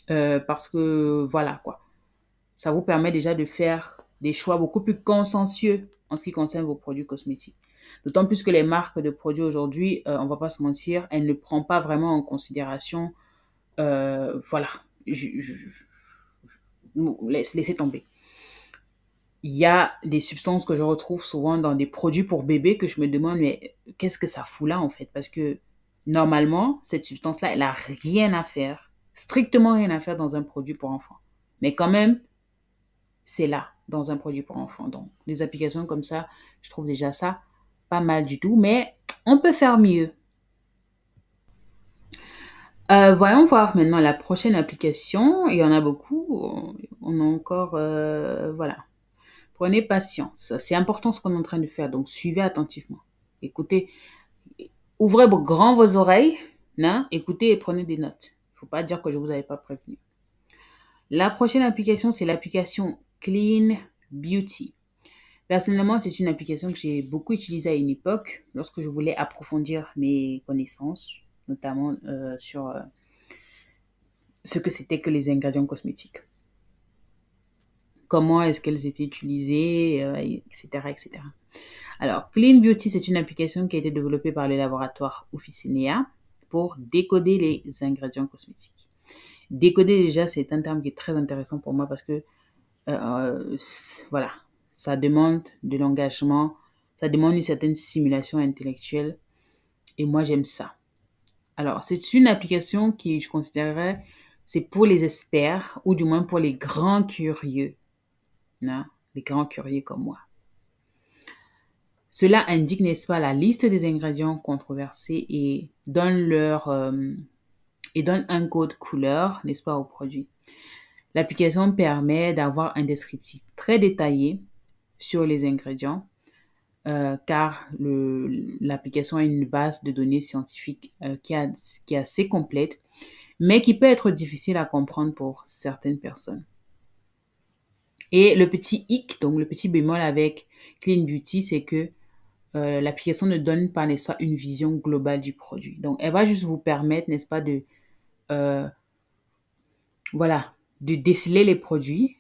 [SPEAKER 1] parce que voilà quoi. Ça vous permet déjà de faire des choix beaucoup plus consciencieux en ce qui concerne vos produits cosmétiques. D'autant plus que les marques de produits aujourd'hui, on ne va pas se mentir, elles ne prennent pas vraiment en considération, voilà, laissez tomber. Il y a des substances que je retrouve souvent dans des produits pour bébés que je me demande, mais qu'est-ce que ça fout là en fait? Parce que normalement, cette substance-là, elle n'a rien à faire, strictement rien à faire dans un produit pour enfants. Mais quand même, c'est là, dans un produit pour enfants. Donc, des applications comme ça, je trouve déjà ça pas mal du tout, mais on peut faire mieux. Voyons voir maintenant la prochaine application. Il y en a beaucoup. On a encore, voilà. Prenez patience. C'est important ce qu'on est en train de faire, donc suivez attentivement. Écoutez, ouvrez grand vos oreilles, hein, écoutez et prenez des notes. Il ne faut pas dire que je ne vous avais pas prévenu. La prochaine application, c'est l'application Clean Beauty. Personnellement, c'est une application que j'ai beaucoup utilisée à une époque lorsque je voulais approfondir mes connaissances, notamment sur ce que c'était que les ingrédients cosmétiques. Comment est-ce qu'elles étaient utilisées, etc., etc. Alors, Clean Beauty, c'est une application qui a été développée par le laboratoire Officinea pour décoder les ingrédients cosmétiques. Décoder, déjà, c'est un terme qui est très intéressant pour moi parce que, voilà, ça demande de l'engagement, ça demande une certaine simulation intellectuelle et moi, j'aime ça. Alors, c'est une application qui, je considérerais, c'est pour les experts ou du moins pour les grands curieux, hein, les grands curieux comme moi. Cela indique, n'est-ce pas, la liste des ingrédients controversés et donne un code couleur, n'est-ce pas, au produit. L'application permet d'avoir un descriptif très détaillé sur les ingrédients, car l'application a une base de données scientifiques qui est assez complète, mais qui peut être difficile à comprendre pour certaines personnes. Et le petit hic, donc le petit bémol avec Clean Beauty, c'est que l'application ne donne pas, n'est-ce pas, une vision globale du produit. Donc, elle va juste vous permettre, n'est-ce pas, voilà, de déceler les produits,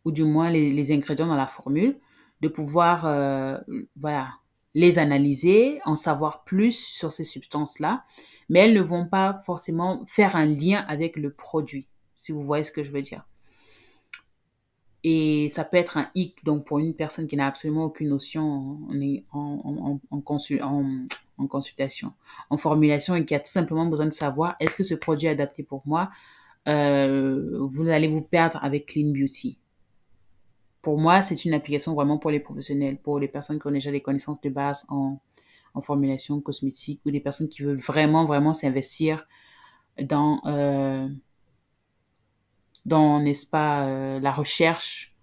[SPEAKER 1] ou du moins les ingrédients dans la formule, de pouvoir, voilà, les analyser, en savoir plus sur ces substances-là, mais elles ne vont pas forcément faire un lien avec le produit, si vous voyez ce que je veux dire. Et ça peut être un hic, donc pour une personne qui n'a absolument aucune notion en consultation, en formulation et qui a tout simplement besoin de savoir est-ce que ce produit est adapté pour moi, vous allez vous perdre avec Clean Beauty. Pour moi, c'est une application vraiment pour les professionnels, pour les personnes qui ont déjà des connaissances de base en formulation cosmétique ou des personnes qui veulent vraiment, vraiment s'investir dans, n'est-ce pas, la recherche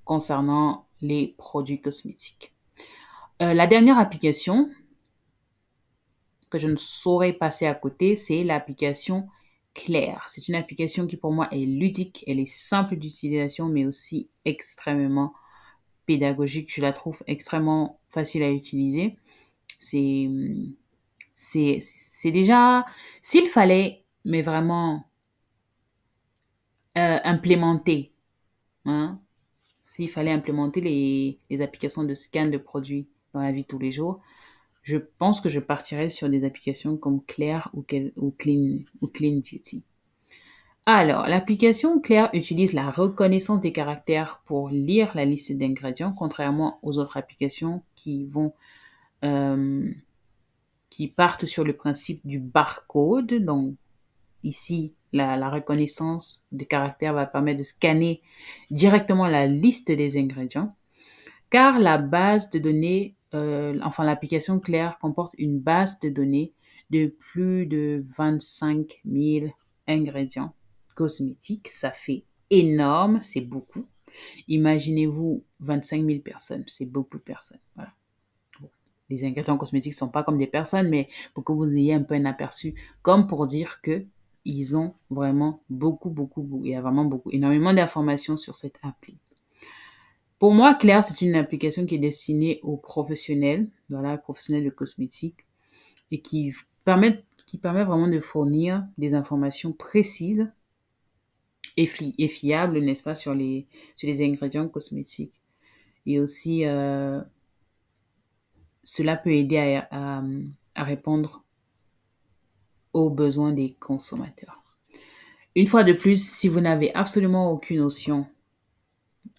[SPEAKER 1] concernant les produits cosmétiques. La dernière application que je ne saurais passer à côté, c'est l'application Claire. C'est une application qui pour moi est ludique, elle est simple d'utilisation, mais aussi extrêmement pédagogique. Je la trouve extrêmement facile à utiliser. C'est, c'est déjà, s'il fallait, mais vraiment implémenter, hein, s'il fallait implémenter les applications de scan de produits dans la vie de tous les jours, je pense que je partirais sur des applications comme Claire ou Clean Beauty. Alors, l'application Claire utilise la reconnaissance des caractères pour lire la liste d'ingrédients, contrairement aux autres applications qui partent sur le principe du barcode. Donc, ici, la reconnaissance des caractères va permettre de scanner directement la liste des ingrédients, car la base de données, l'application Claire comporte une base de données de plus de 25 000 ingrédients cosmétiques. Ça fait énorme, c'est beaucoup. Imaginez-vous 25 000 personnes, c'est beaucoup de personnes. Voilà. Bon. Les ingrédients cosmétiques ne sont pas comme des personnes, mais pour que vous ayez un peu un aperçu, comme pour dire que ils ont vraiment il y a vraiment énormément d'informations sur cette appli. Pour moi, Claire, c'est une application qui est destinée aux professionnels, voilà, professionnels de cosmétiques, et qui permet vraiment de fournir des informations précises et fiables, n'est-ce pas, sur les ingrédients cosmétiques. Et aussi, cela peut aider à répondre aux besoins des consommateurs. Une fois de plus, si vous n'avez absolument aucune notion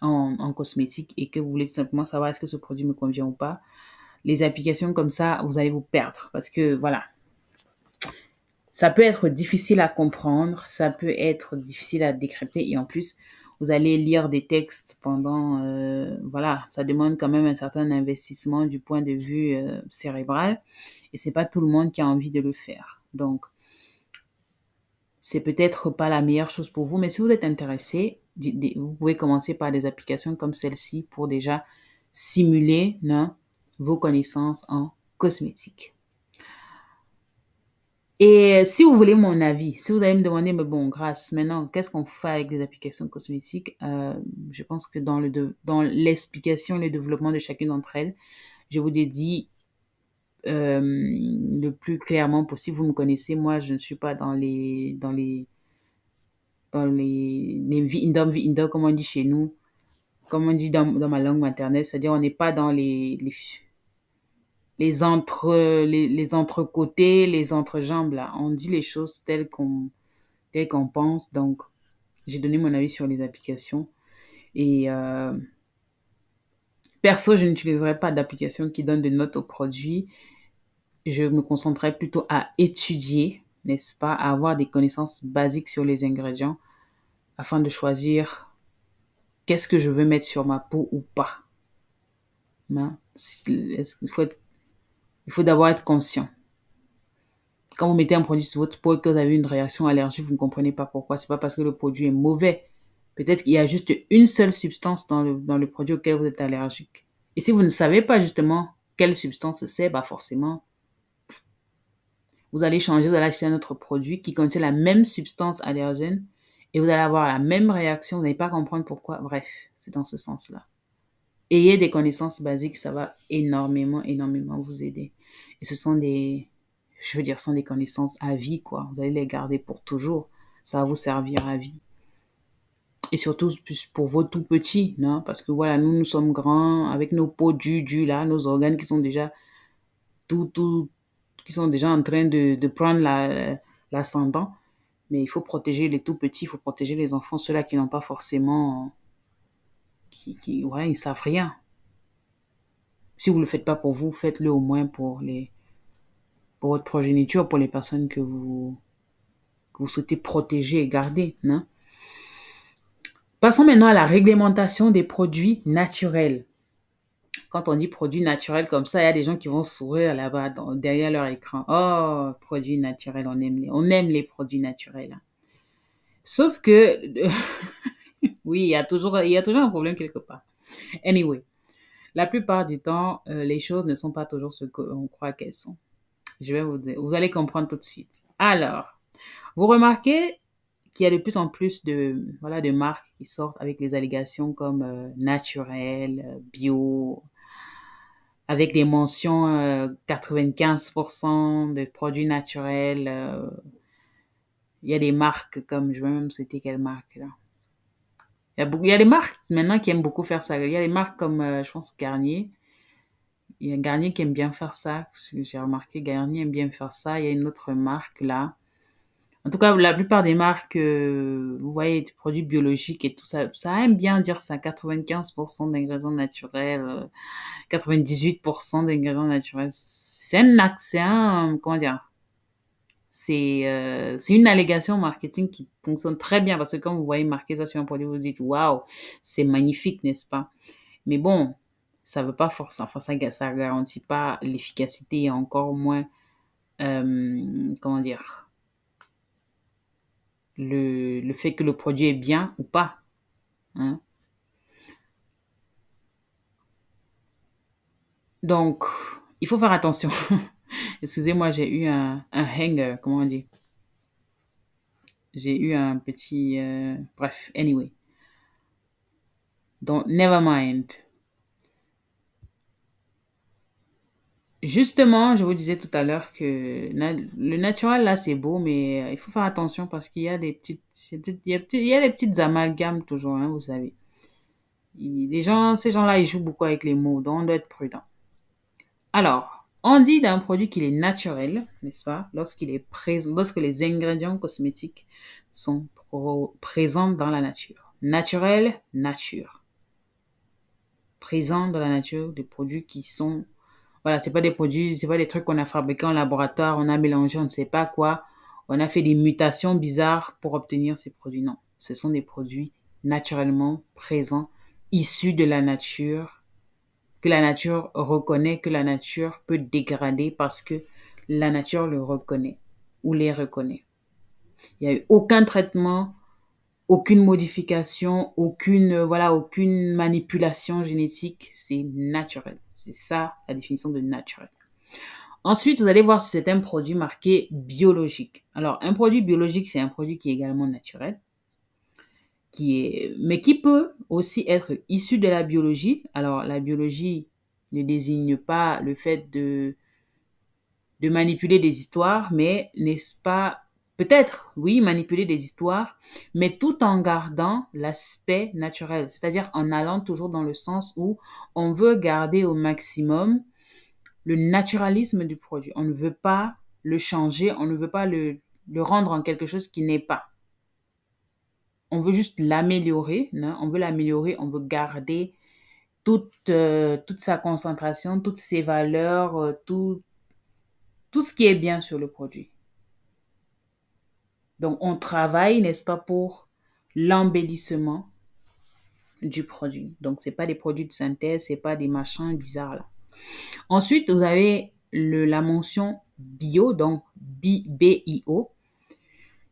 [SPEAKER 1] en cosmétique et que vous voulez tout simplement savoir est-ce que ce produit me convient ou pas, les applications comme ça, vous allez vous perdre parce que voilà, ça peut être difficile à comprendre, ça peut être difficile à décrypter et en plus, vous allez lire des textes pendant, voilà, ça demande quand même un certain investissement du point de vue cérébral et c'est pas tout le monde qui a envie de le faire. Donc, c'est peut-être pas la meilleure chose pour vous, mais si vous êtes intéressé, vous pouvez commencer par des applications comme celle-ci pour déjà simuler vos connaissances en cosmétique. Et si vous voulez mon avis, si vous allez me demander, mais bon, Grâce, maintenant, qu'est-ce qu'on fait avec des applications cosmétiques? Je pense que dans l'explication et le développement de chacune d'entre elles, je vous ai dit le plus clairement possible. Vous me connaissez, moi, je ne suis pas dans les Vindo, comme on dit chez nous, comme on dit dans ma langue maternelle, c'est-à-dire on n'est pas dans les entrecotés, les entrejambes, là. On dit les choses telles qu'on pense. Donc, j'ai donné mon avis sur les applications. Et perso, je n'utiliserai pas d'application qui donne des notes aux produits. Je me concentrerai plutôt à étudier, n'est-ce pas, à avoir des connaissances basiques sur les ingrédients afin de choisir qu'est-ce que je veux mettre sur ma peau ou pas. Il faut d'abord être conscient. Quand vous mettez un produit sur votre peau et que vous avez une réaction allergique, vous ne comprenez pas pourquoi. C'est pas parce que le produit est mauvais. Peut-être qu'il y a juste une seule substance dans le produit auquel vous êtes allergique. Et si vous ne savez pas justement quelle substance c'est, bah forcément, vous allez changer, vous allez acheter un autre produit qui contient la même substance allergène et vous allez avoir la même réaction, vous n'allez pas comprendre pourquoi. Bref, c'est dans ce sens-là. Ayez des connaissances basiques, ça va énormément, énormément vous aider. Et ce sont des connaissances à vie, quoi. Vous allez les garder pour toujours. Ça va vous servir à vie. Et surtout, pour vos tout petits, non? Parce que voilà, nous sommes grands, avec nos peaux du là, nos organes qui sont déjà qui sont déjà en train de prendre l'ascendant. Mais il faut protéger les tout petits, il faut protéger les enfants, ceux-là qui n'ont pas forcément, voilà, ils ne savent rien. Si vous ne le faites pas pour vous, faites-le au moins pour votre progéniture, pour les personnes que vous souhaitez protéger et garder, non? Passons maintenant à la réglementation des produits naturels. Quand on dit produit naturel comme ça, il y a des gens qui vont sourire là-bas, derrière leur écran. Oh, produits naturels, on aime les produits naturels, hein. Sauf que, oui, il y a toujours un problème quelque part. Anyway, la plupart du temps, les choses ne sont pas toujours ce qu'on croit qu'elles sont. Je vais vous dire, vous allez comprendre tout de suite. Alors, vous remarquez qu'il y a de plus en plus de marques qui sortent avec les allégations comme naturel, bio, avec des mentions 95% de produits naturels. Il y a des marques comme, je vais même citer quelle marque là. Il y a des marques maintenant qui aiment beaucoup faire ça. Il y a des marques comme, je pense, Garnier. Il y a Garnier qui aime bien faire ça. J'ai remarqué, Garnier aime bien faire ça. Il y a une autre marque là. En tout cas, la plupart des marques, vous voyez, des produits biologiques et tout ça, ça aime bien dire ça, 95% d'ingrédients naturels, 98% d'ingrédients naturels. Comment dire, c'est une allégation marketing qui fonctionne très bien parce que quand vous voyez marquer ça sur un produit, vous vous dites, waouh, c'est magnifique, n'est-ce pas? Mais bon, ça veut pas forcément, enfin, ça garantit pas l'efficacité et encore moins, comment dire, le fait que le produit est bien ou pas, hein. Donc, il faut faire attention. Excusez-moi, j'ai eu un hang, comment on dit? J'ai eu un petit... bref, anyway. Donc, never mind. Justement, je vous disais tout à l'heure que le naturel, là, c'est beau, mais il faut faire attention parce qu'il y a des petites... Il y a des petites amalgames toujours, hein, vous savez. Ces gens-là, ils jouent beaucoup avec les mots, donc on doit être prudent. Alors, on dit d'un produit qu'il est naturel, n'est-ce pas, lorsque les ingrédients cosmétiques sont présents dans la nature. Naturel, nature. Présent dans la nature, des produits qui sont... Voilà, c'est pas des trucs qu'on a fabriqués en laboratoire, on a mélangé, on ne sait pas quoi, on a fait des mutations bizarres pour obtenir ces produits. Non, ce sont des produits naturellement présents, issus de la nature, que la nature reconnaît, que la nature peut dégrader parce que la nature le reconnaît ou les reconnaît. Il n'y a eu aucun traitement, aucune modification, aucune manipulation génétique. C'est naturel. C'est ça la définition de naturel. Ensuite, vous allez voir si c'est un produit marqué biologique. Alors, un produit biologique, c'est un produit qui est également naturel, mais qui peut aussi être issu de la biologie. Alors, la biologie ne désigne pas le fait de manipuler des histoires, mais n'est-ce pas, peut-être, oui, manipuler des histoires, mais tout en gardant l'aspect naturel, c'est-à-dire en allant toujours dans le sens où on veut garder au maximum le naturalisme du produit. On ne veut pas le changer, on ne veut pas le rendre en quelque chose qui n'est pas. On veut juste l'améliorer, hein, on veut l'améliorer, on veut garder toute sa concentration, toutes ses valeurs, tout ce qui est bien sur le produit. Donc, on travaille, n'est-ce pas, pour l'embellissement du produit. Donc, c'est pas des produits de synthèse, c'est pas des machins bizarres là. Ensuite, vous avez la mention bio, donc BIO,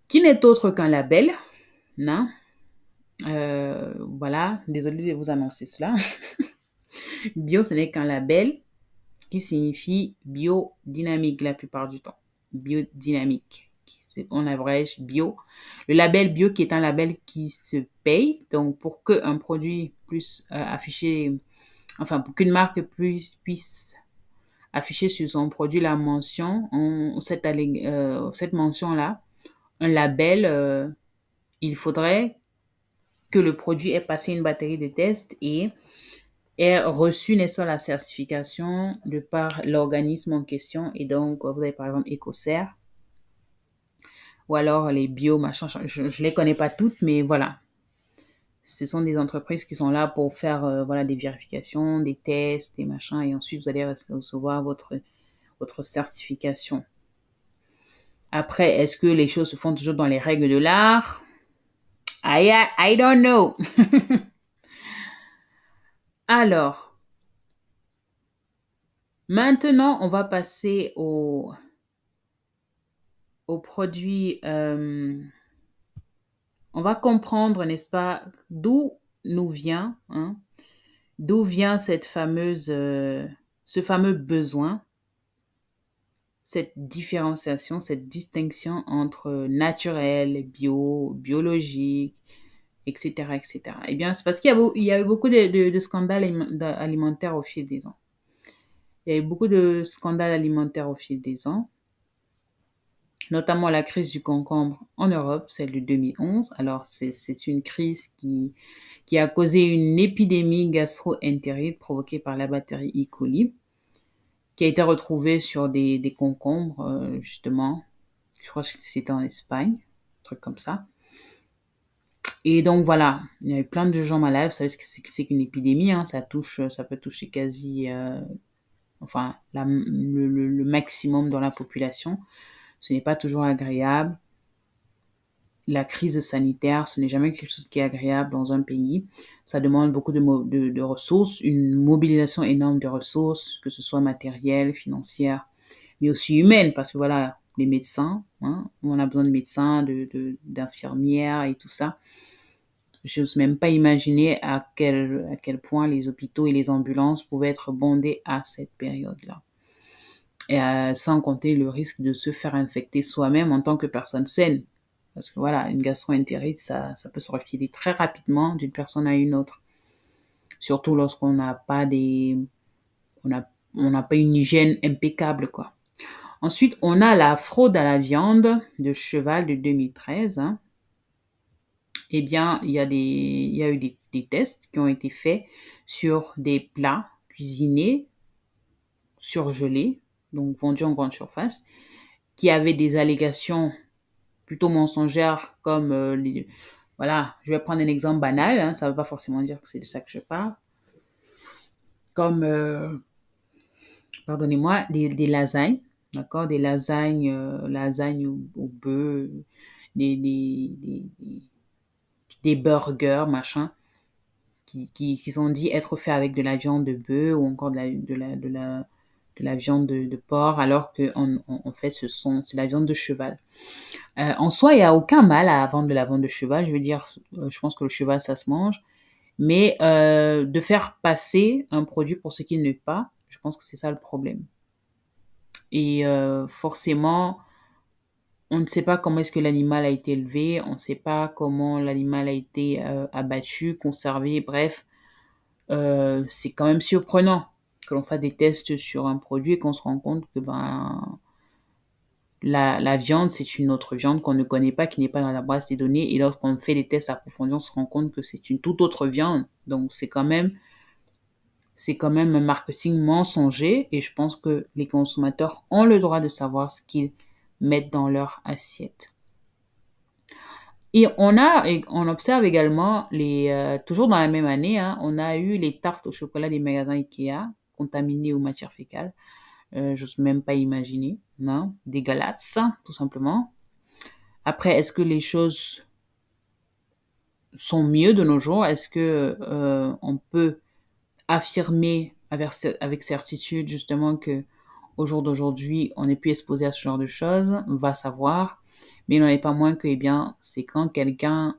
[SPEAKER 1] qui n'est autre qu'un label, non? Voilà, désolée de vous annoncer cela. Bio, ce n'est qu'un label qui signifie biodynamique la plupart du temps. Biodynamique. On abrège bio. Le label bio qui est un label qui se paye. Donc, pour qu'un produit puisse afficher, enfin, pour qu'une marque puisse afficher sur son produit la mention, cette mention-là, un label, il faudrait que le produit ait passé une batterie de tests et ait reçu, n'est-ce pas, la certification de par l'organisme en question. Et donc, vous avez par exemple Ecocer, ou alors les bio, machin, je ne les connais pas toutes, mais voilà. Ce sont des entreprises qui sont là pour faire voilà, des vérifications, des tests, des machins, et ensuite vous allez recevoir votre certification. Après, est-ce que les choses se font toujours dans les règles de l'art? I don't know. Alors, Maintenant, on va passer aux produits. On va comprendre, n'est-ce pas, hein, d'où vient ce fameux besoin, cette différenciation, cette distinction entre naturel, biologique, etc., etc. Eh bien, c'est parce il y a eu beaucoup de scandales alimentaires au fil des ans. Il y a eu beaucoup de scandales alimentaires au fil des ans, notamment la crise du concombre en Europe, celle de 2011. Alors, c'est une crise qui a causé une épidémie gastro-entérite provoquée par la bactérie E. coli, qui a été retrouvée sur des concombres, justement. Je crois que c'était en Espagne, un truc comme ça. Et donc voilà, il y a eu plein de gens malades. Vous savez ce que c'est qu'une épidémie, hein, ça peut toucher quasi, enfin, le maximum dans la population. Ce n'est pas toujours agréable. La crise sanitaire, ce n'est jamais quelque chose qui est agréable dans un pays. Ça demande beaucoup de ressources, une mobilisation énorme de ressources, que ce soit matérielles, financières, mais aussi humaines, parce que voilà, les médecins, hein, on a besoin de médecins, d'infirmières et tout ça. Je n'ose même pas imaginer à quel point les hôpitaux et les ambulances pouvaient être bondés à cette période-là. Et sans compter le risque de se faire infecter soi-même en tant que personne saine. Parce que voilà, une gastro-entérite, ça peut se refiler très rapidement d'une personne à une autre. Surtout lorsqu'on n'a pas on n'a pas une hygiène impeccable, quoi. Ensuite, on a la fraude à la viande de cheval de 2013, hein. Eh bien, il y a eu des tests qui ont été faits sur des plats cuisinés, surgelés, donc vendus en grande surface, qui avaient des allégations plutôt mensongères comme voilà, je vais prendre un exemple banal, hein, ça ne veut pas forcément dire que c'est de ça que je parle, comme, pardonnez-moi, des lasagnes, d'accord, lasagnes au bœuf, des burgers, machin, qui sont dit être faits avec de la viande de bœuf ou encore de la viande de porc, alors que en fait, c'est la viande de cheval. En soi, il n'y a aucun mal à vendre de la viande de cheval. Je veux dire, je pense que le cheval, ça se mange. Mais de faire passer un produit pour ce qu'il n'est pas, je pense que c'est ça le problème. Et forcément, on ne sait pas comment est-ce que l'animal a été élevé, on ne sait pas comment l'animal a été abattu, conservé, bref. C'est quand même surprenant que l'on fasse des tests sur un produit et qu'on se rend compte que la viande, c'est une autre viande qu'on ne connaît pas, qui n'est pas dans la base des données. Et lorsqu'on fait des tests approfondis, on se rend compte que c'est une toute autre viande. Donc, c'est quand même un marketing mensonger. Et je pense que les consommateurs ont le droit de savoir ce qu'ils mettent dans leur assiette. Et on observe également toujours dans la même année, hein, on a eu les tartes au chocolat des magasins Ikea contaminées aux matières fécales. J'ose même pas imaginer, non, dégueulasse, tout simplement. Après, est-ce que les choses sont mieux de nos jours? Est-ce que on peut affirmer avec certitude justement que au jour d'aujourd'hui, on n'est plus exposé à ce genre de choses? On va savoir. Mais il n'en est pas moins que, eh bien, c'est quand quelqu'un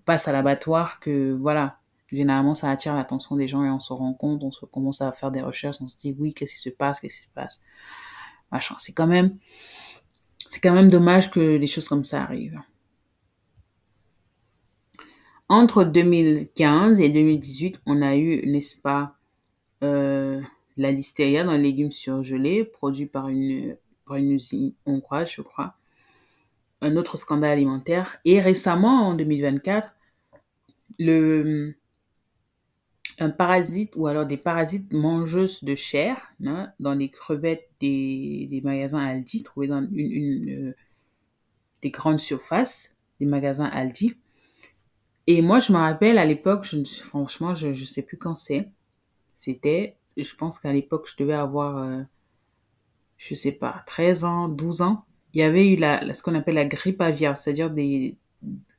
[SPEAKER 1] passe à l'abattoir que, voilà, généralement, ça attire l'attention des gens et on se rend compte, on se commence à faire des recherches, on se dit, oui, qu'est-ce qui se passe, qu'est-ce qui se passe, machin. C'est quand même dommage que des choses comme ça arrivent. Entre 2015 et 2018, on a eu, n'est-ce pas, la listeria dans les légumes surgelés, produit par une usine hongroise, je crois. Un autre scandale alimentaire. Et récemment, en 2024, le, un parasite ou alors des parasites mangeuses de chair, hein, dans les crevettes des magasins Aldi, trouvées dans des grandes surfaces, des magasins Aldi. Et moi, je me rappelle à l'époque, franchement, je ne sais plus quand je pense qu'à l'époque, je devais avoir, je sais pas, 13 ans, 12 ans. Il y avait eu ce qu'on appelle la grippe aviaire, c'est-à-dire des,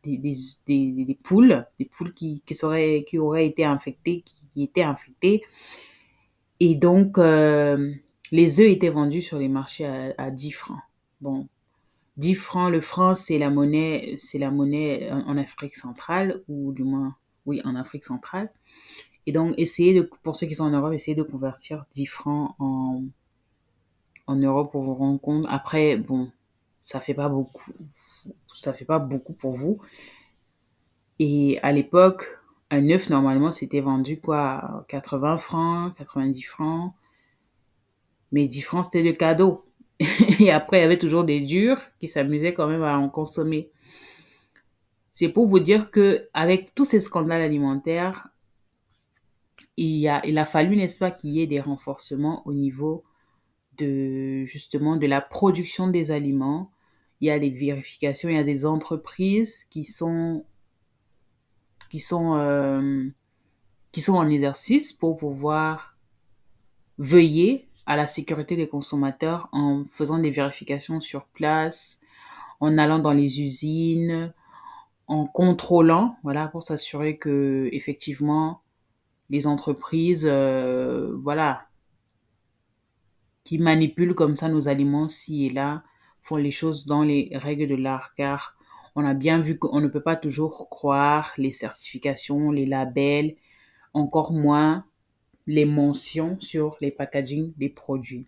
[SPEAKER 1] des, des poules qui auraient été infectées, qui étaient infectées. Et donc, les œufs étaient vendus sur les marchés à 10 francs. Bon, 10 francs, le franc, c'est la monnaie en Afrique centrale, ou du moins, oui, en Afrique centrale. Et donc, pour ceux qui sont en Europe, essayez de convertir 10 francs en euros pour vous rendre compte. Après, bon, ça fait pas beaucoup. Ça fait pas beaucoup pour vous. Et à l'époque, un œuf, normalement, c'était vendu quoi? 80 francs, 90 francs. Mais 10 francs, c'était le cadeau. Et après, il y avait toujours des durs qui s'amusaient quand même à en consommer. C'est pour vous dire que avec tous ces scandales alimentaires, il a fallu, n'est-ce pas, qu'il y ait des renforcements au niveau justement de la production des aliments. Il y a des vérifications, il y a des entreprises qui sont, euh, qui sont en exercice pour pouvoir veiller à la sécurité des consommateurs en faisant des vérifications sur place, en allant dans les usines, en contrôlant, voilà, pour s'assurer que effectivement les entreprises, voilà, qui manipulent comme ça nos aliments ci et là, font les choses dans les règles de l'art, car on a bien vu qu'on ne peut pas toujours croire les certifications, les labels, encore moins les mentions sur les packaging des produits.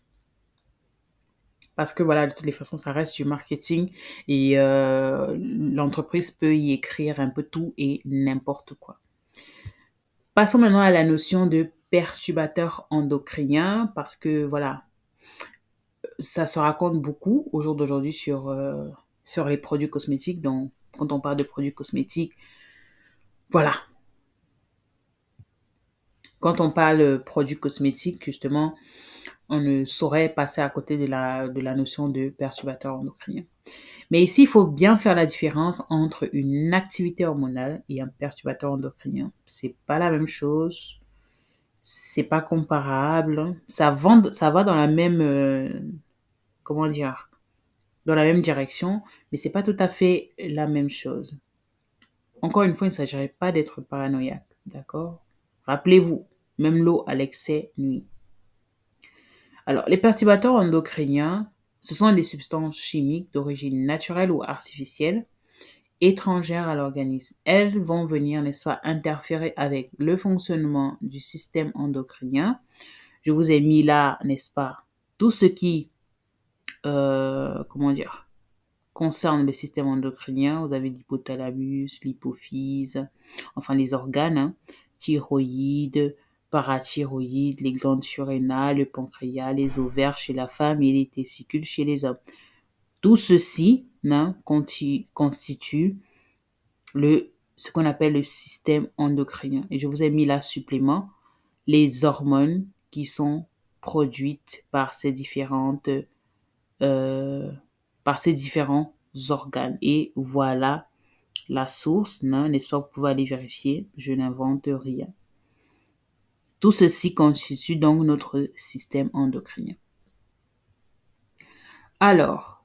[SPEAKER 1] Parce que voilà, de toutes les façons, ça reste du marketing et l'entreprise peut y écrire un peu tout et n'importe quoi. Passons maintenant à la notion de perturbateur endocrinien parce que voilà, ça se raconte beaucoup au jour d'aujourd'hui sur les produits cosmétiques. Donc, quand on parle de produits cosmétiques, voilà. Quand on parle produits cosmétiques, justement, on ne saurait passer à côté de la notion de perturbateur endocrinien. Mais ici, il faut bien faire la différence entre une activité hormonale et un perturbateur endocrinien. C'est pas la même chose. C'est pas comparable. Ça va dans la même, comment dire, dans la même direction, mais c'est pas tout à fait la même chose. Encore une fois, il ne s'agirait pas d'être paranoïaque, d'accord? Rappelez-vous, même l'eau à l'excès nuit. Alors, les perturbateurs endocriniens, ce sont des substances chimiques d'origine naturelle ou artificielle, étrangères à l'organisme. Elles vont venir, n'est-ce pas, interférer avec le fonctionnement du système endocrinien. Je vous ai mis là, n'est-ce pas, tout ce qui, comment dire, concerne le système endocrinien. Vous avez l'hypothalamus, l'hypophyse, enfin les organes, hein, thyroïde, parathyroïde, les glandes surrénales, le pancréas, les ovaires chez la femme et les testicules chez les hommes. Tout ceci, hein, constitue ce qu'on appelle le système endocrinien. Et je vous ai mis là supplément les hormones qui sont produites par ces par ces différents organes. Et voilà la source, n'est-ce pas? Vous pouvez aller vérifier, je n'invente rien. Tout ceci constitue donc notre système endocrinien. Alors,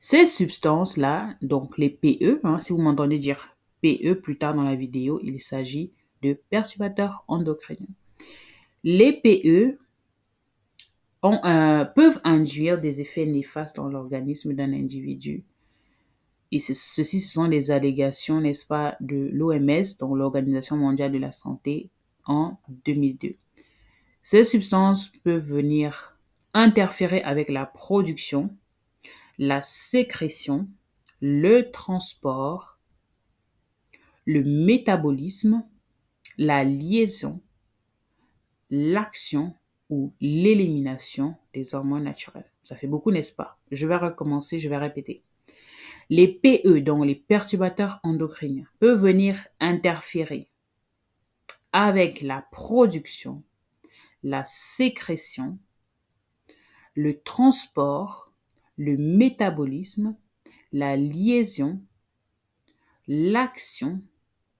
[SPEAKER 1] ces substances-là, donc les PE, hein, si vous m'entendez dire PE plus tard dans la vidéo, il s'agit de perturbateurs endocriniens. Les PE peuvent induire des effets néfastes dans l'organisme d'un individu. Et ce sont les allégations, n'est-ce pas, de l'OMS, donc l'Organisation mondiale de la santé, en 2002. Ces substances peuvent venir interférer avec la production, la sécrétion, le transport, le métabolisme, la liaison, l'action ou l'élimination des hormones naturelles. Ça fait beaucoup, n'est-ce pas? Je vais recommencer, je vais répéter. Les PE, donc les perturbateurs endocriniens, peuvent venir interférer avec la production, la sécrétion, le transport, le métabolisme, la liaison, l'action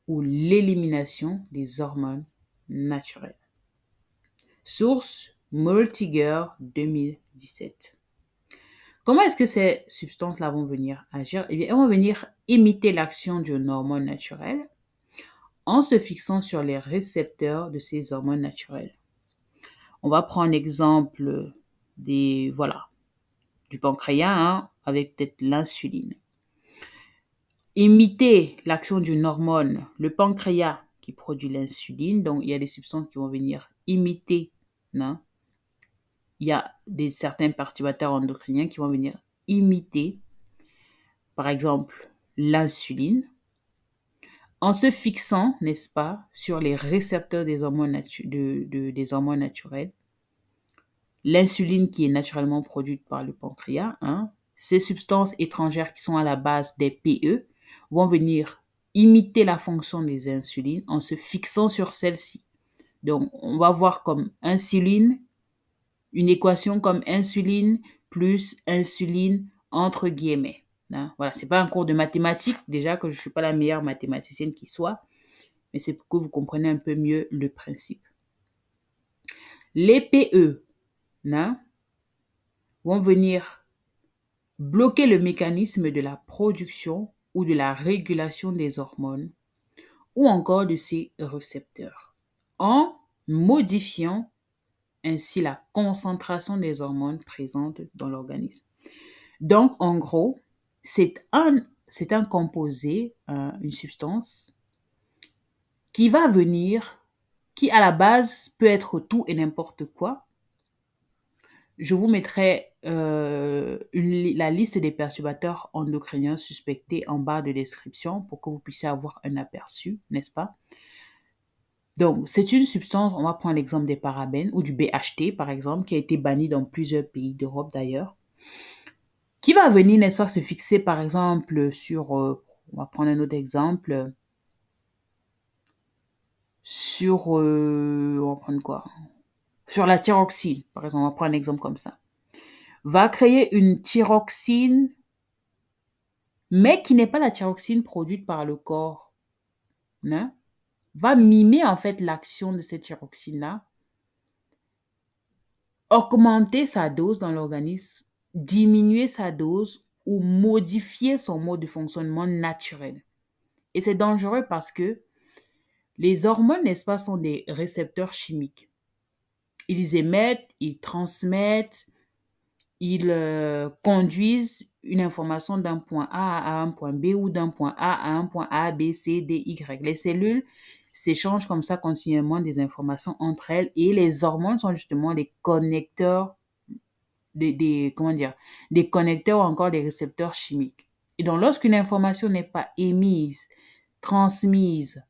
[SPEAKER 1] ou l'élimination des hormones naturelles. Source Multiger 2017. Comment est-ce que ces substances-là vont venir agir? Eh bien, elles vont venir imiter l'action d'une hormone naturelle en se fixant sur les récepteurs de ces hormones naturelles. On va prendre l'exemple du pancréas, hein, avec peut-être l'insuline. Imiter l'action d'une hormone, le pancréas qui produit l'insuline, donc il y a des substances qui vont venir imiter, hein. Il y a certains perturbateurs endocriniens qui vont venir imiter, par exemple, l'insuline, en se fixant, n'est-ce pas, sur les récepteurs des hormones, des hormones naturelles. L'insuline qui est naturellement produite par le pancréas, hein, ces substances étrangères qui sont à la base des PE vont venir imiter la fonction des insulines en se fixant sur celle-ci. Donc, on va voir comme insuline, une équation comme insuline plus insuline entre guillemets. Hein. Voilà, c'est pas un cours de mathématiques, déjà que je ne suis pas la meilleure mathématicienne qui soit, mais c'est pour que vous compreniez un peu mieux le principe. Les PE, hein, vont venir bloquer le mécanisme de la production ou de la régulation des hormones ou encore de ces récepteurs en modifiant ainsi la concentration des hormones présentes dans l'organisme. Donc, en gros, c'est un composé, une substance qui va venir, qui à la base peut être tout et n'importe quoi. Je vous mettrai la liste des perturbateurs endocriniens suspectés en barre de description pour que vous puissiez avoir un aperçu, n'est-ce pas? Donc, c'est une substance, on va prendre l'exemple des parabènes ou du BHT, par exemple, qui a été banni dans plusieurs pays d'Europe d'ailleurs, qui va venir, n'est-ce pas, se fixer, par exemple, sur, on va prendre un autre exemple, sur, on va prendre quoi? Sur la thyroxine, par exemple, on va prendre un exemple comme ça. Va créer une thyroxine, mais qui n'est pas la thyroxine produite par le corps, hein? Va mimer en fait l'action de cette thyroxine-là, augmenter sa dose dans l'organisme, diminuer sa dose ou modifier son mode de fonctionnement naturel. Et c'est dangereux parce que les hormones, n'est-ce pas, sont des récepteurs chimiques. Ils émettent, ils transmettent, ils conduisent une information d'un point A à un point B ou d'un point A à un point A, B, C, D, Y. Les cellules s'échangent comme ça continuellement des informations entre elles et les hormones sont justement des connecteurs, des connecteurs ou encore des récepteurs chimiques. Et donc, lorsqu'une information n'est pas émise, transmise,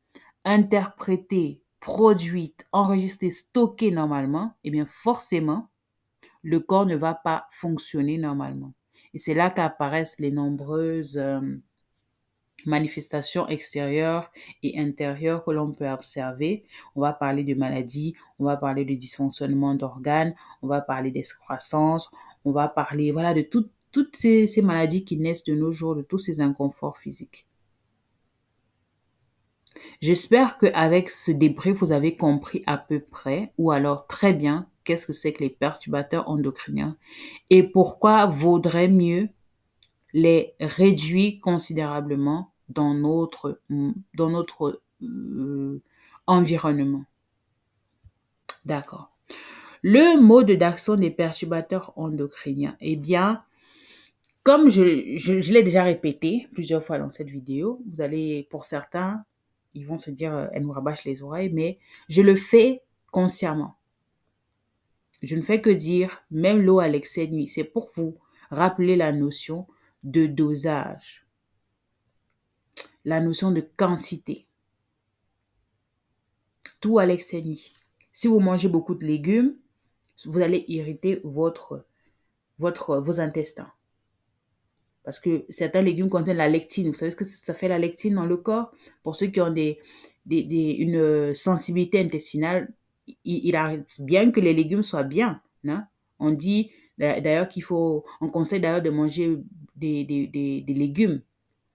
[SPEAKER 1] interprétée, produite, enregistrée, stockée normalement, eh bien forcément, le corps ne va pas fonctionner normalement. Et c'est là qu'apparaissent les nombreuses manifestations extérieures et intérieures que l'on peut observer. On va parler de maladies, on va parler de dysfonctionnement d'organes, on va parler d'excroissance, on va parler de toutes ces maladies qui naissent de nos jours, de tous ces inconforts physiques. J'espère qu'avec ce débrief, vous avez compris à peu près ou alors très bien qu'est-ce que c'est que les perturbateurs endocriniens et pourquoi vaudrait mieux les réduire considérablement dans notre environnement. D'accord. Le mode d'action des perturbateurs endocriniens, eh bien, comme je l'ai déjà répété plusieurs fois dans cette vidéo, vous allez, pour certains, ils vont se dire, elle nous rabâche les oreilles, mais je le fais consciemment. Je ne fais que dire, même l'eau à l'excès de nuit, c'est pour vous rappeler la notion de dosage, la notion de quantité. Tout à l'excès de nuit. Si vous mangez beaucoup de légumes, vous allez irriter vos intestins. Parce que certains légumes contiennent la lectine. Vous savez ce que ça fait la lectine dans le corps? Pour ceux qui ont une sensibilité intestinale, il arrive bien que les légumes soient bien. Hein? On dit d'ailleurs on conseille d'ailleurs de manger des légumes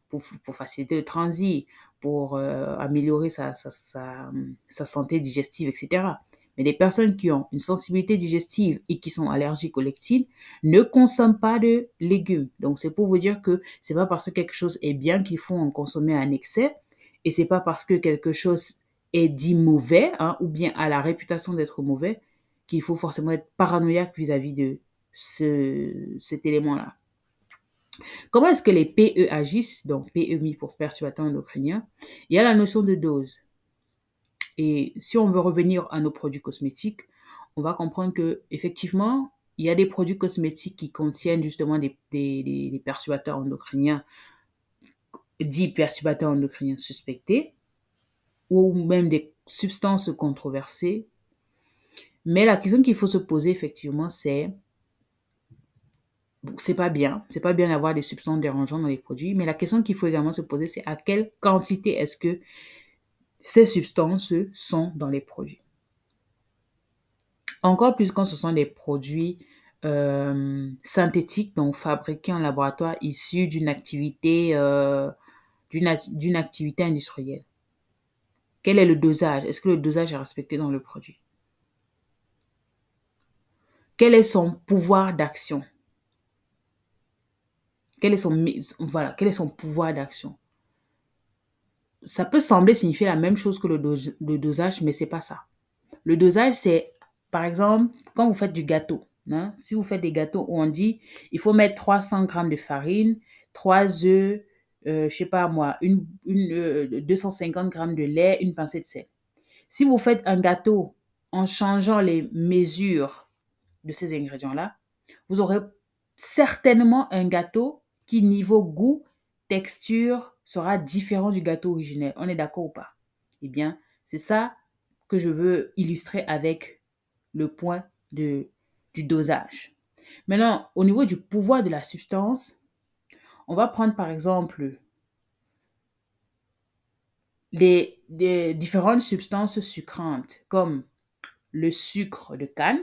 [SPEAKER 1] pour faciliter le transit, pour améliorer sa santé digestive, etc. Mais les personnes qui ont une sensibilité digestive et qui sont allergiques aux lectines ne consomment pas de légumes. Donc, c'est pour vous dire que c'est pas parce que quelque chose est bien qu'il faut en consommer un excès et c'est pas parce que quelque chose est dit mauvais ou bien a la réputation d'être mauvais qu'il faut forcément être paranoïaque vis-à-vis de cet élément-là. Comment est-ce que les PE agissent? Donc, PE mis pour perturbateurs endocriniens. Il y a la notion de dose. Et si on veut revenir à nos produits cosmétiques, on va comprendre que effectivement, il y a des produits cosmétiques qui contiennent justement des perturbateurs endocriniens, dits perturbateurs endocriniens suspectés, ou même des substances controversées. Mais la question qu'il faut se poser effectivement, c'est pas bien d'avoir des substances dérangeantes dans les produits, mais la question qu'il faut également se poser, c'est à quelle quantité est-ce que ces substances sont dans les produits. Encore plus quand ce sont des produits synthétiques, donc fabriqués en laboratoire, issus d'une activité industrielle. Quel est le dosage? Est-ce que le dosage est respecté dans le produit? Quel est son pouvoir d'action? Quel est son pouvoir d'action? Ça peut sembler signifier la même chose que le dosage, mais c'est pas ça. Le dosage, c'est, par exemple, quand vous faites du gâteau. Hein, si vous faites des gâteaux où on dit il faut mettre 300 grammes de farine, 3 œufs, je sais pas moi, 250 grammes de lait, une pincée de sel. Si vous faites un gâteau en changeant les mesures de ces ingrédients-là, vous aurez certainement un gâteau qui, niveau goût, texture, sera différent du gâteau originel. On est d'accord ou pas? Eh bien, c'est ça que je veux illustrer avec le point du dosage. Maintenant, au niveau du pouvoir de la substance, on va prendre par exemple des différentes substances sucrantes comme le sucre de canne,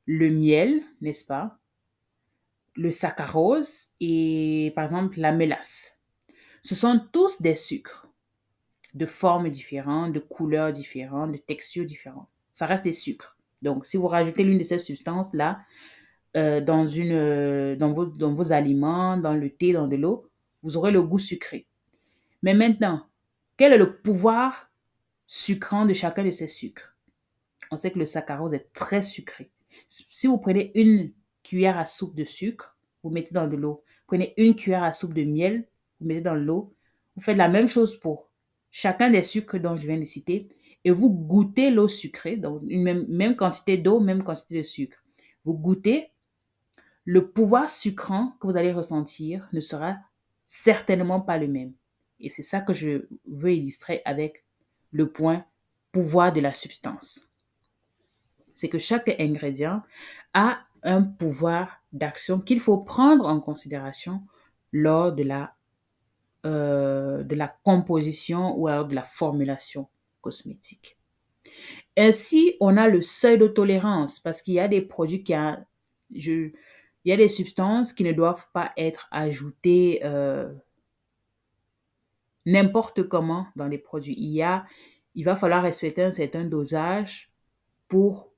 [SPEAKER 1] le miel, n'est-ce pas, le saccharose et par exemple la mélasse. Ce sont tous des sucres de formes différentes, de couleurs différentes, de textures différentes. Ça reste des sucres. Donc, si vous rajoutez l'une de ces substances-là dans vos aliments, dans le thé, dans de l'eau, vous aurez le goût sucré. Mais maintenant, quel est le pouvoir sucrant de chacun de ces sucres? On sait que le saccharose est très sucré. Si vous prenez une cuillère à soupe de sucre, vous mettez dans de l'eau. Prenez une cuillère à soupe de miel, vous mettez dans l'eau. Vous faites la même chose pour chacun des sucres dont je viens de citer et vous goûtez l'eau sucrée, donc une même quantité d'eau, même quantité de sucre. Vous goûtez, le pouvoir sucrant que vous allez ressentir ne sera certainement pas le même. Et c'est ça que je veux illustrer avec le point pouvoir de la substance. C'est que chaque ingrédient a un pouvoir d'action qu'il faut prendre en considération lors de la composition ou alors de la formulation cosmétique. Ainsi, on a le seuil de tolérance parce qu'il y a des produits il y a des substances qui ne doivent pas être ajoutées n'importe comment dans les produits. Il va falloir respecter un certain dosage pour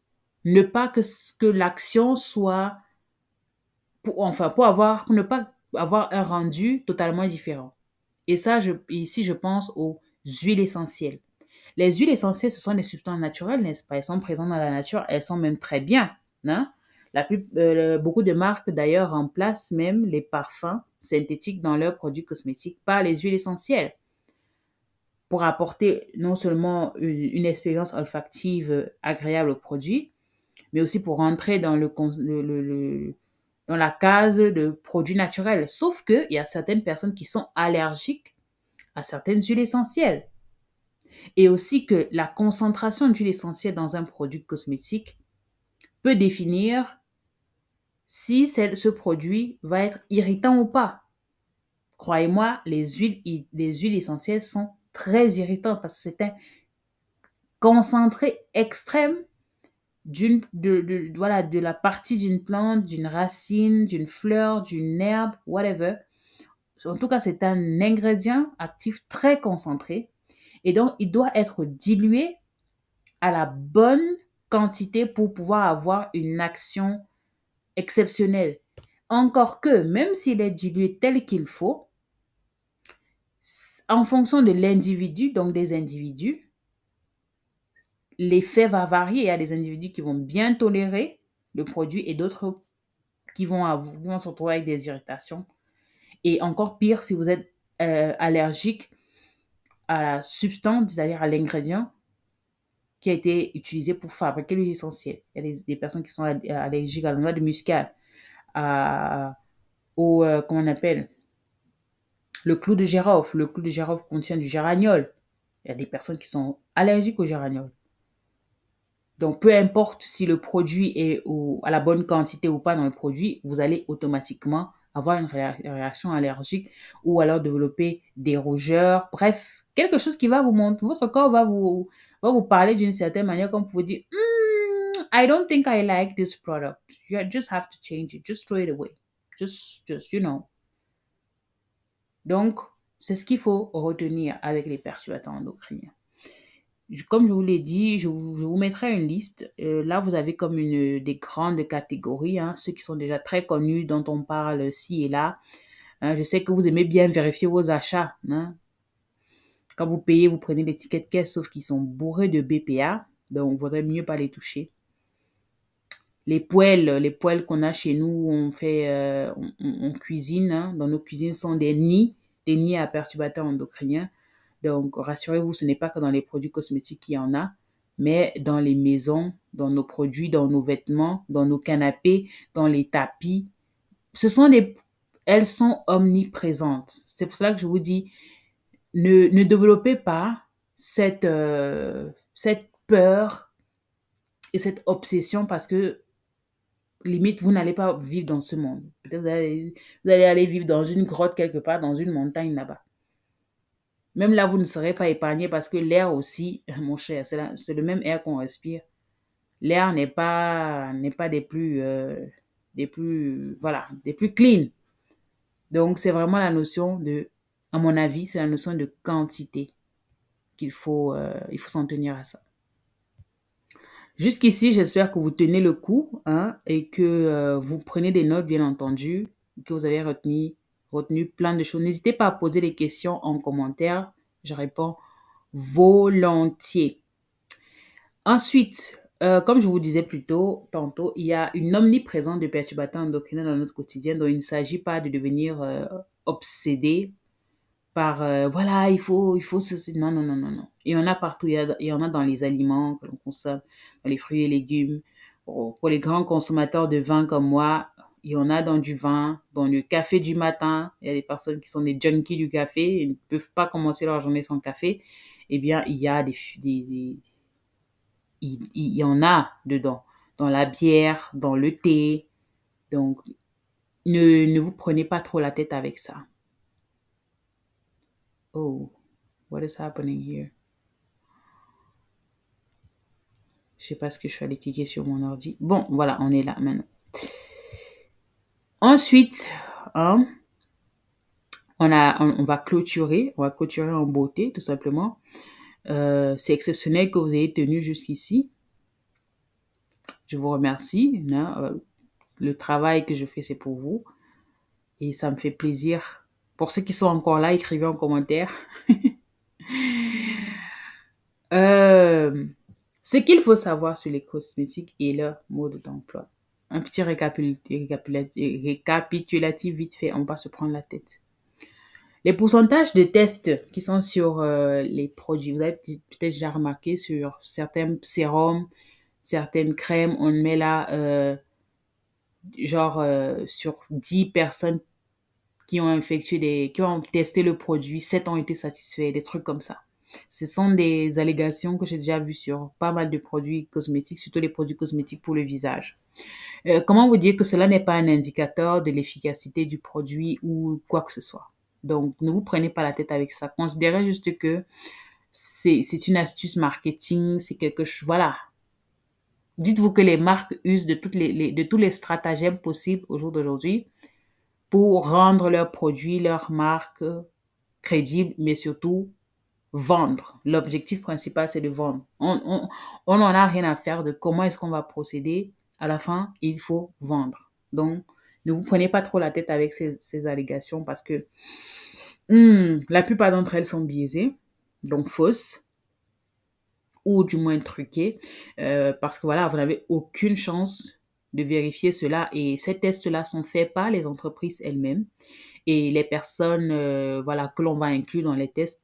[SPEAKER 1] ne pas que l'action soit, pour ne pas avoir un rendu totalement différent. Et ça, ici, je pense aux huiles essentielles. Les huiles essentielles, ce sont des substances naturelles, n'est-ce pas? Elles sont présentes dans la nature, elles sont même très bien. Hein? Beaucoup de marques, d'ailleurs, remplacent même les parfums synthétiques dans leurs produits cosmétiques par les huiles essentielles pour apporter non seulement une expérience olfactive agréable au produit, mais aussi pour rentrer dans dans la case de produits naturels. Sauf qu'il y a certaines personnes qui sont allergiques à certaines huiles essentielles. Et aussi que la concentration d'huile essentielle dans un produit cosmétique peut définir si ce produit va être irritant ou pas. Croyez-moi, les huiles essentielles sont très irritantes parce que c'est un concentré extrême de la partie d'une plante, d'une racine, d'une fleur, d'une herbe, whatever. En tout cas, c'est un ingrédient actif très concentré et donc il doit être dilué à la bonne quantité pour pouvoir avoir une action exceptionnelle. Encore que, même s'il est dilué tel qu'il faut, en fonction de l'individu, donc des individus, l'effet va varier. Il y a des individus qui vont bien tolérer le produit et d'autres qui vont se retrouver avec des irritations. Et encore pire, si vous êtes allergique à la substance, c'est-à-dire à l'ingrédient qui a été utilisé pour fabriquer l'huile essentielle. Il y a des personnes qui sont allergiques à la noix de muscade, comment on appelle, le clou de girofle. Le clou de girofle contient du géraniol. Il y a des personnes qui sont allergiques au géraniol. Donc, peu importe si le produit est à la bonne quantité ou pas dans le produit, vous allez automatiquement avoir une réaction allergique ou alors développer des rougeurs. Bref, quelque chose qui va vous montrer, votre corps va vous parler d'une certaine manière comme pour vous dire, I don't think I like this product. You just have to change it. Just throw it away. You know. Donc, c'est ce qu'il faut retenir avec les perturbateurs endocriniens. Comme je vous l'ai dit, je vous mettrai une liste. Là, vous avez comme des grandes catégories, hein, ceux qui sont déjà très connus, dont on parle ci et là. Je sais que vous aimez bien vérifier vos achats. Hein. Quand vous payez, vous prenez les tickets de caisse, sauf qu'ils sont bourrés de BPA. Donc, il vaudrait mieux pas les toucher. Les poêles qu'on a chez nous, on cuisine. Hein. Dans nos cuisines, sont des nids à perturbateurs endocriniens. Donc, rassurez-vous, ce n'est pas que dans les produits cosmétiques qu'il y en a, mais dans les maisons, dans nos produits, dans nos vêtements, dans nos canapés, dans les tapis. Elles sont omniprésentes. C'est pour cela que je vous dis, ne développez pas cette peur et cette obsession parce que limite, vous n'allez pas vivre dans ce monde. Peut-être vous allez aller vivre dans une grotte quelque part, dans une montagne là-bas. Même là, vous ne serez pas épargné parce que l'air aussi, mon cher, c'est le même air qu'on respire. L'air n'est pas des plus clean. Donc, c'est vraiment la notion à mon avis, c'est la notion de quantité il faut s'en tenir à ça. Jusqu'ici, j'espère que vous tenez le coup, hein, et que vous prenez des notes, bien entendu, que vous avez retenu plein de choses. N'hésitez pas à poser des questions en commentaire. Je réponds volontiers. Ensuite, comme je vous disais tantôt, il y a une omniprésence de perturbateurs endocriniens dans notre quotidien, donc il ne s'agit pas de devenir obsédé par voilà, il faut ceci. Non. Il y en a partout. Il y en a dans les aliments que l'on consomme, dans les fruits et légumes. Pour les grands consommateurs de vin comme moi, il y en a dans du vin, dans le café du matin. Il y a des personnes qui sont des junkies du café, ils ne peuvent pas commencer leur journée sans café. Eh bien, il y a il y en a dedans, dans la bière, dans le thé. Donc, ne vous prenez pas trop la tête avec ça. Oh, what is happening here? Je sais pas ce que je suis allée cliquer sur mon ordi. Bon, voilà, on est là maintenant. Ensuite, on va clôturer. On va clôturer en beauté, tout simplement. C'est exceptionnel que vous ayez tenu jusqu'ici. Je vous remercie. Le travail que je fais, c'est pour vous. Et ça me fait plaisir. Pour ceux qui sont encore là, écrivez en commentaire. Ce qu'il faut savoir sur les cosmétiques et leur mode d'emploi. Un petit récapitulatif vite fait, on va se prendre la tête. Les pourcentages de tests qui sont sur les produits, vous avez peut-être déjà remarqué sur certains sérums, certaines crèmes, on met là, sur 10 personnes qui ont testé le produit, 7 ont été satisfaits, des trucs comme ça. Ce sont des allégations que j'ai déjà vues sur pas mal de produits cosmétiques, surtout les produits cosmétiques pour le visage. Comment vous dire que cela n'est pas un indicateur de l'efficacité du produit ou quoi que ce soit. Donc, ne vous prenez pas la tête avec ça. Considérez juste que c'est une astuce marketing, c'est quelque chose, voilà. Dites-vous que les marques usent de tous les stratagèmes possibles au jour d'aujourd'hui pour rendre leurs produits, leurs marques crédibles, mais surtout vendre. L'objectif principal, c'est de vendre. On n'en a rien à faire de comment est-ce qu'on va procéder. À la fin, il faut vendre. Donc, ne vous prenez pas trop la tête avec ces allégations parce que la plupart d'entre elles sont biaisées, donc fausses, ou du moins truqué, parce que voilà, vous n'avez aucune chance de vérifier cela et ces tests-là sont faits par les entreprises elles-mêmes et les personnes, voilà, que l'on va inclure dans les tests,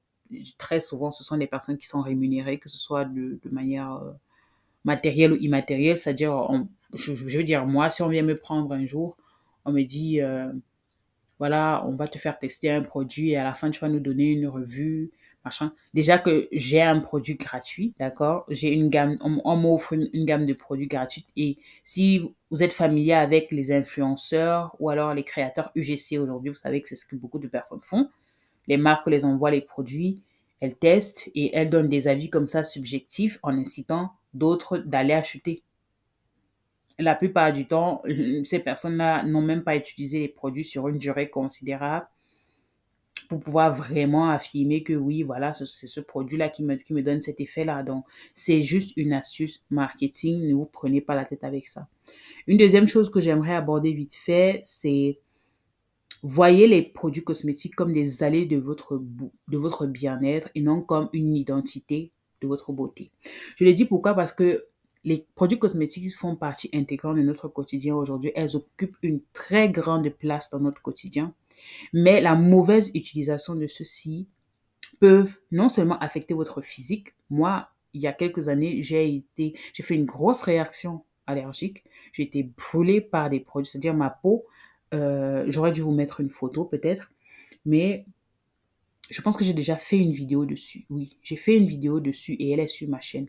[SPEAKER 1] très souvent, ce sont des personnes qui sont rémunérées, que ce soit de manière, matérielle ou immatérielle. C'est-à-dire, je veux dire, moi, si on vient me prendre un jour, on me dit, voilà, on va te faire tester un produit et à la fin, tu vas nous donner une revue, machin. Déjà que j'ai un produit gratuit, d'accord? J'ai une gamme, on m'offre une gamme de produits gratuits. Et si vous êtes familier avec les influenceurs ou alors les créateurs UGC aujourd'hui, vous savez que c'est ce que beaucoup de personnes font. Les marques les envoient les produits, elles testent et elles donnent des avis comme ça subjectifs en incitant d'autres d'aller acheter. La plupart du temps, ces personnes-là n'ont même pas utilisé les produits sur une durée considérable pour pouvoir vraiment affirmer que oui, voilà, c'est ce produit-là qui me donne cet effet-là. Donc, c'est juste une astuce marketing. Ne vous prenez pas la tête avec ça. Une deuxième chose que j'aimerais aborder vite fait, c'est voyez les produits cosmétiques comme des allées de votre bien-être et non comme une identité de votre beauté. Je le dis pourquoi? Parce que les produits cosmétiques font partie intégrante de notre quotidien aujourd'hui. Elles occupent une très grande place dans notre quotidien. Mais la mauvaise utilisation de ceux-ci peuvent non seulement affecter votre physique. Moi, il y a quelques années, j'ai fait une grosse réaction allergique. J'ai été brûlée par des produits, c'est-à-dire ma peau. J'aurais dû vous mettre une photo peut-être, mais je pense que j'ai déjà fait une vidéo dessus. Oui, j'ai fait une vidéo dessus et elle est sur ma chaîne.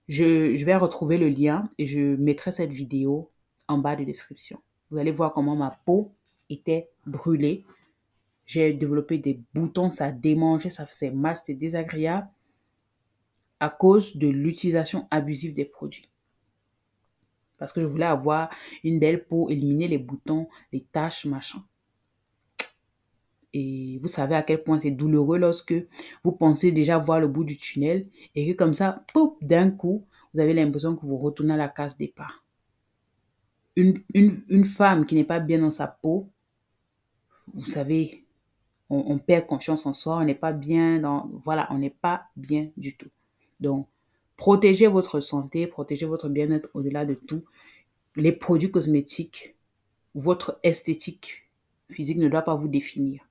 [SPEAKER 1] Je vais retrouver le lien et je mettrai cette vidéo en bas de description. Vous allez voir comment ma peau était brûlée. J'ai développé des boutons, ça démangeait, ça faisait mal, c'était désagréable à cause de l'utilisation abusive des produits. Parce que je voulais avoir une belle peau, éliminer les boutons, les taches, machin. Et vous savez à quel point c'est douloureux lorsque vous pensez déjà voir le bout du tunnel et que comme ça, pouf, d'un coup, vous avez l'impression que vous retournez à la case départ. Une femme qui n'est pas bien dans sa peau, vous savez, on perd confiance en soi, on n'est pas bien dans... Voilà, on n'est pas bien du tout. Donc, protégez votre santé, protégez votre bien-être au-delà de tout. Les produits cosmétiques, votre esthétique physique ne doit pas vous définir.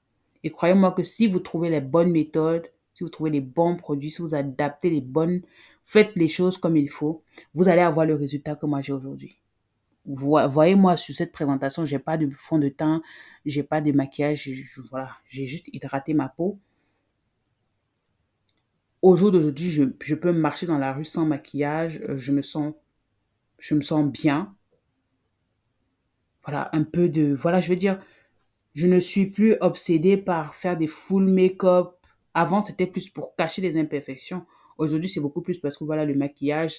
[SPEAKER 1] Et croyez-moi que si vous trouvez les bonnes méthodes, si vous trouvez les bons produits, si vous adaptez les bonnes, faites les choses comme il faut, vous allez avoir le résultat que moi j'ai aujourd'hui. Voyez-moi sur cette présentation, j'ai pas de fond de teint, j'ai pas de maquillage, voilà, j'ai juste hydraté ma peau. Au jour d'aujourd'hui, je peux marcher dans la rue sans maquillage, je me sens bien. Voilà, un peu de, voilà, je veux dire, je ne suis plus obsédée par faire des full make-up. Avant, c'était plus pour cacher les imperfections. Aujourd'hui, c'est beaucoup plus parce que voilà, le maquillage,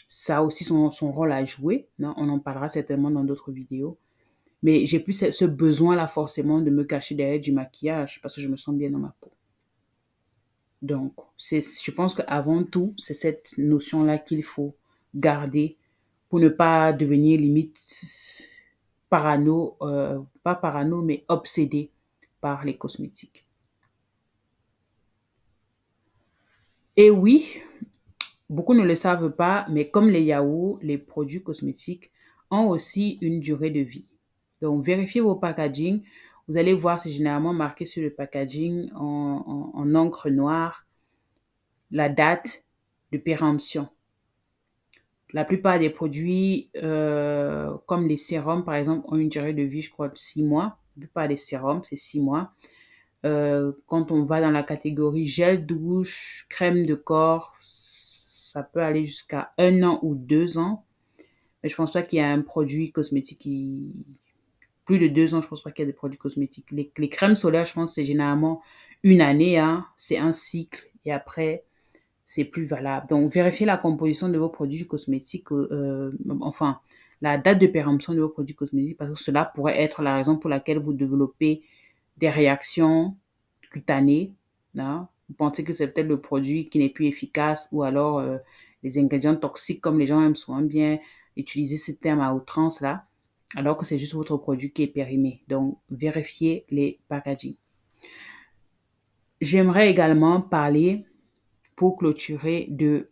[SPEAKER 1] ça a aussi son rôle à jouer. Non? On en parlera certainement dans d'autres vidéos. Mais j'ai plus ce besoin-là forcément de me cacher derrière du maquillage parce que je me sens bien dans ma peau. Donc, je pense qu'avant tout, c'est cette notion-là qu'il faut garder pour ne pas devenir limite parano, pas parano, mais obsédé par les cosmétiques. Et oui, beaucoup ne le savent pas, mais comme les yaourts, les produits cosmétiques ont aussi une durée de vie. Donc, vérifiez vos packaging. Vous allez voir, c'est généralement marqué sur le packaging en encre noire la date de péremption. La plupart des produits, comme les sérums, par exemple, ont une durée de vie, je crois, de 6 mois. La plupart des sérums, c'est 6 mois. Quand on va dans la catégorie gel douche, crème de corps, ça peut aller jusqu'à 1 an ou 2 ans. Mais je pense pas qu'il y a un produit cosmétique qui... Plus de 2 ans, je pense pas qu'il y a des produits cosmétiques. Les crèmes solaires, je pense que c'est généralement une année. Hein. C'est un cycle. Et après, c'est plus valable. Donc, vérifiez la composition de vos produits cosmétiques, enfin, la date de péremption de vos produits cosmétiques, parce que cela pourrait être la raison pour laquelle vous développez des réactions cutanées. Hein. Vous pensez que c'est peut-être le produit qui n'est plus efficace ou alors les ingrédients toxiques, comme les gens aiment souvent bien utiliser ce terme à outrance là, alors que c'est juste votre produit qui est périmé. Donc, vérifiez les packaging. J'aimerais également parler pour clôturer de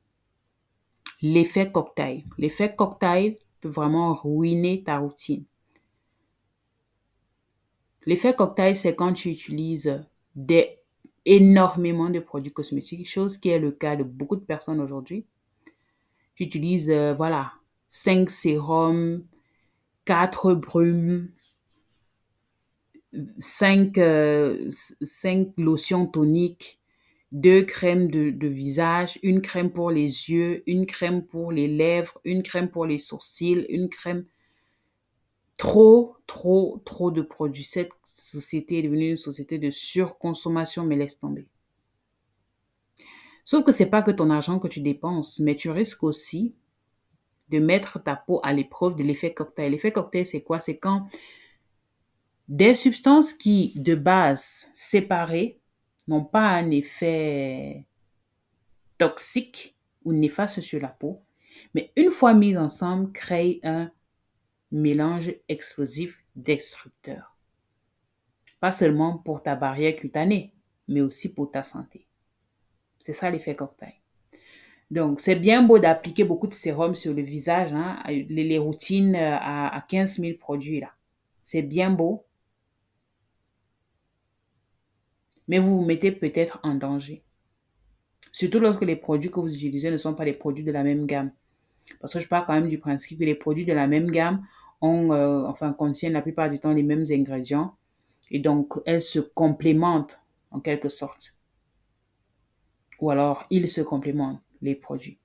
[SPEAKER 1] l'effet cocktail. L'effet cocktail peut vraiment ruiner ta routine. L'effet cocktail, c'est quand tu utilises énormément de produits cosmétiques, chose qui est le cas de beaucoup de personnes aujourd'hui. Tu utilises, 5 sérums, 4 brumes, 5 lotions toniques, 2 crèmes de visage, une crème pour les yeux, une crème pour les lèvres, une crème pour les sourcils, une crème. Trop, trop, trop de produits. Cette société est devenue une société de surconsommation, mais laisse tomber. Sauf que c'est pas que ton argent que tu dépenses, mais tu risques aussi de mettre ta peau à l'épreuve de l'effet cocktail. L'effet cocktail, c'est quoi? C'est quand des substances qui, de base, séparées, n'ont pas un effet toxique ou néfaste sur la peau, mais une fois mises ensemble, créent un mélange explosif destructeur. Pas seulement pour ta barrière cutanée, mais aussi pour ta santé. C'est ça l'effet cocktail. Donc, c'est bien beau d'appliquer beaucoup de sérum sur le visage, hein, les routines à 15 000 produits là. C'est bien beau, mais vous vous mettez peut-être en danger. Surtout lorsque les produits que vous utilisez ne sont pas des produits de la même gamme. Parce que je pars quand même du principe que les produits de la même gamme contiennent la plupart du temps les mêmes ingrédients. Et donc, elles se complémentent en quelque sorte. Ou alors, ils se complémentent, les produits.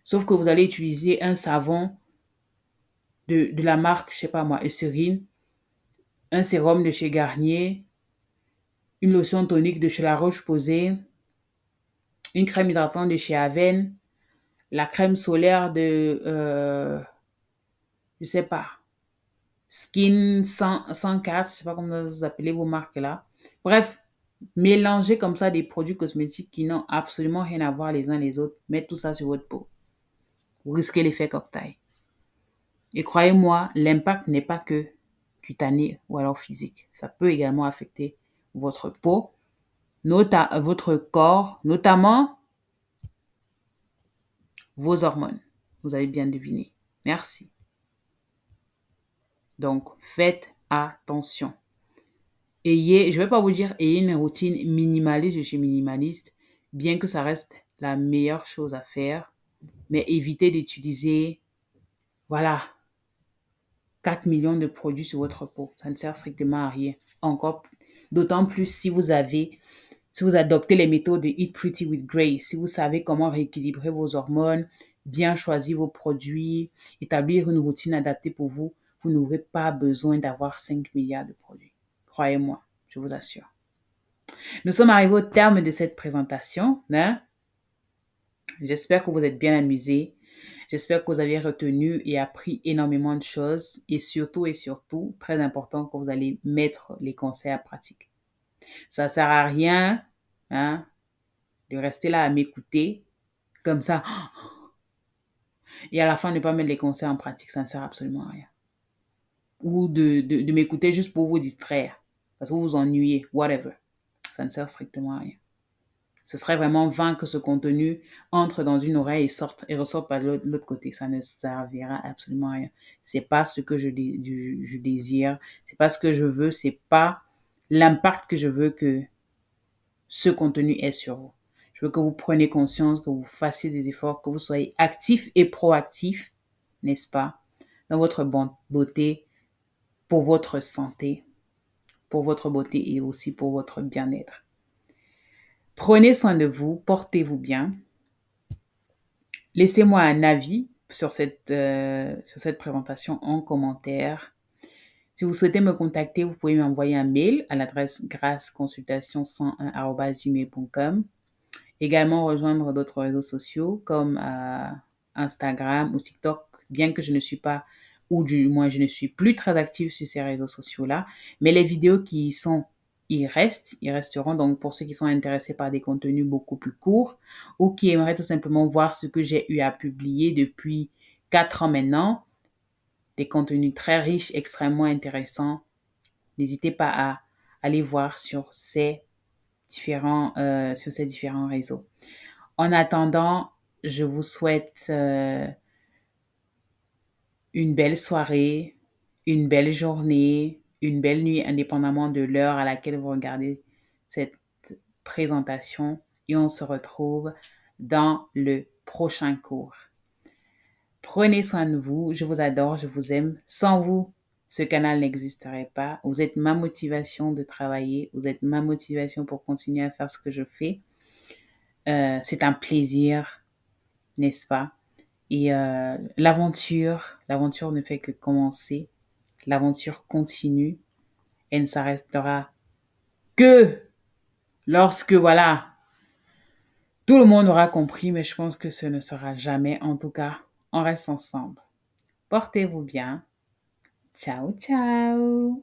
[SPEAKER 1] Sauf que vous allez utiliser un savon de la marque, je sais pas moi, Eucerin, un sérum de chez Garnier, une lotion tonique de chez La Roche-Posay, une crème hydratante de chez Aven, la crème solaire de, je sais pas, Skin 104, je sais pas comment vous appelez vos marques là. Bref, mélangez comme ça des produits cosmétiques qui n'ont absolument rien à voir les uns les autres. Mettez tout ça sur votre peau. Vous risquez l'effet cocktail. Et croyez-moi, l'impact n'est pas que cutané ou alors physique. Ça peut également affecter votre peau, votre corps, notamment vos hormones. Vous avez bien deviné. Merci. Donc, faites attention. Je ne vais pas vous dire ayez une routine minimaliste, je suis minimaliste, bien que ça reste la meilleure chose à faire, mais évitez d'utiliser, 4 millions de produits sur votre peau. Ça ne sert strictement à rien. Encore, d'autant plus si vous adoptez les méthodes de Eat Pretty with Grace, si vous savez comment rééquilibrer vos hormones, bien choisir vos produits, établir une routine adaptée pour vous, vous n'aurez pas besoin d'avoir 5 milliards de produits. Croyez-moi, je vous assure. Nous sommes arrivés au terme de cette présentation, hein? J'espère que vous êtes bien amusés. J'espère que vous avez retenu et appris énormément de choses et surtout, très important, que vous allez mettre les conseils à pratique. Ça ne sert à rien, hein, de rester là à m'écouter comme ça et à la fin ne pas mettre les conseils en pratique. Ça ne sert absolument à rien. Ou de m'écouter juste pour vous distraire parce que vous vous ennuyez, whatever. Ça ne sert strictement à rien. Ce serait vraiment vain que ce contenu entre dans une oreille et ressorte par l'autre côté. Ça ne servira absolument à rien. C'est pas ce que je désire. C'est pas ce que je veux. C'est pas l'impact que je veux que ce contenu ait sur vous. Je veux que vous preniez conscience, que vous fassiez des efforts, que vous soyez actifs et proactifs, n'est-ce pas, dans votre beauté, pour votre santé, pour votre beauté et aussi pour votre bien-être. Prenez soin de vous, portez-vous bien. Laissez-moi un avis sur cette présentation en commentaire. Si vous souhaitez me contacter, vous pouvez m'envoyer un mail à l'adresse graceconsultation101@gmail.com. Également rejoindre d'autres réseaux sociaux comme Instagram ou TikTok, bien que je ne suis pas, ou du moins je ne suis plus très active sur ces réseaux sociaux-là. Mais les vidéos qui y sont, ils resteront. Donc pour ceux qui sont intéressés par des contenus beaucoup plus courts ou qui aimeraient tout simplement voir ce que j'ai eu à publier depuis 4 ans maintenant, des contenus très riches, extrêmement intéressants, n'hésitez pas à aller voir sur ces différents réseaux. En attendant, je vous souhaite une belle soirée, une belle journée, une belle nuit, indépendamment de l'heure à laquelle vous regardez cette présentation. Et on se retrouve dans le prochain cours. Prenez soin de vous. Je vous adore, je vous aime. Sans vous, ce canal n'existerait pas. Vous êtes ma motivation de travailler. Vous êtes ma motivation pour continuer à faire ce que je fais. C'est un plaisir, n'est-ce pas? Et l'aventure ne fait que commencer. L'aventure continue. Elle ne s'arrêtera que lorsque, voilà, tout le monde aura compris, mais je pense que ce ne sera jamais. En tout cas, on reste ensemble. Portez-vous bien. Ciao, ciao.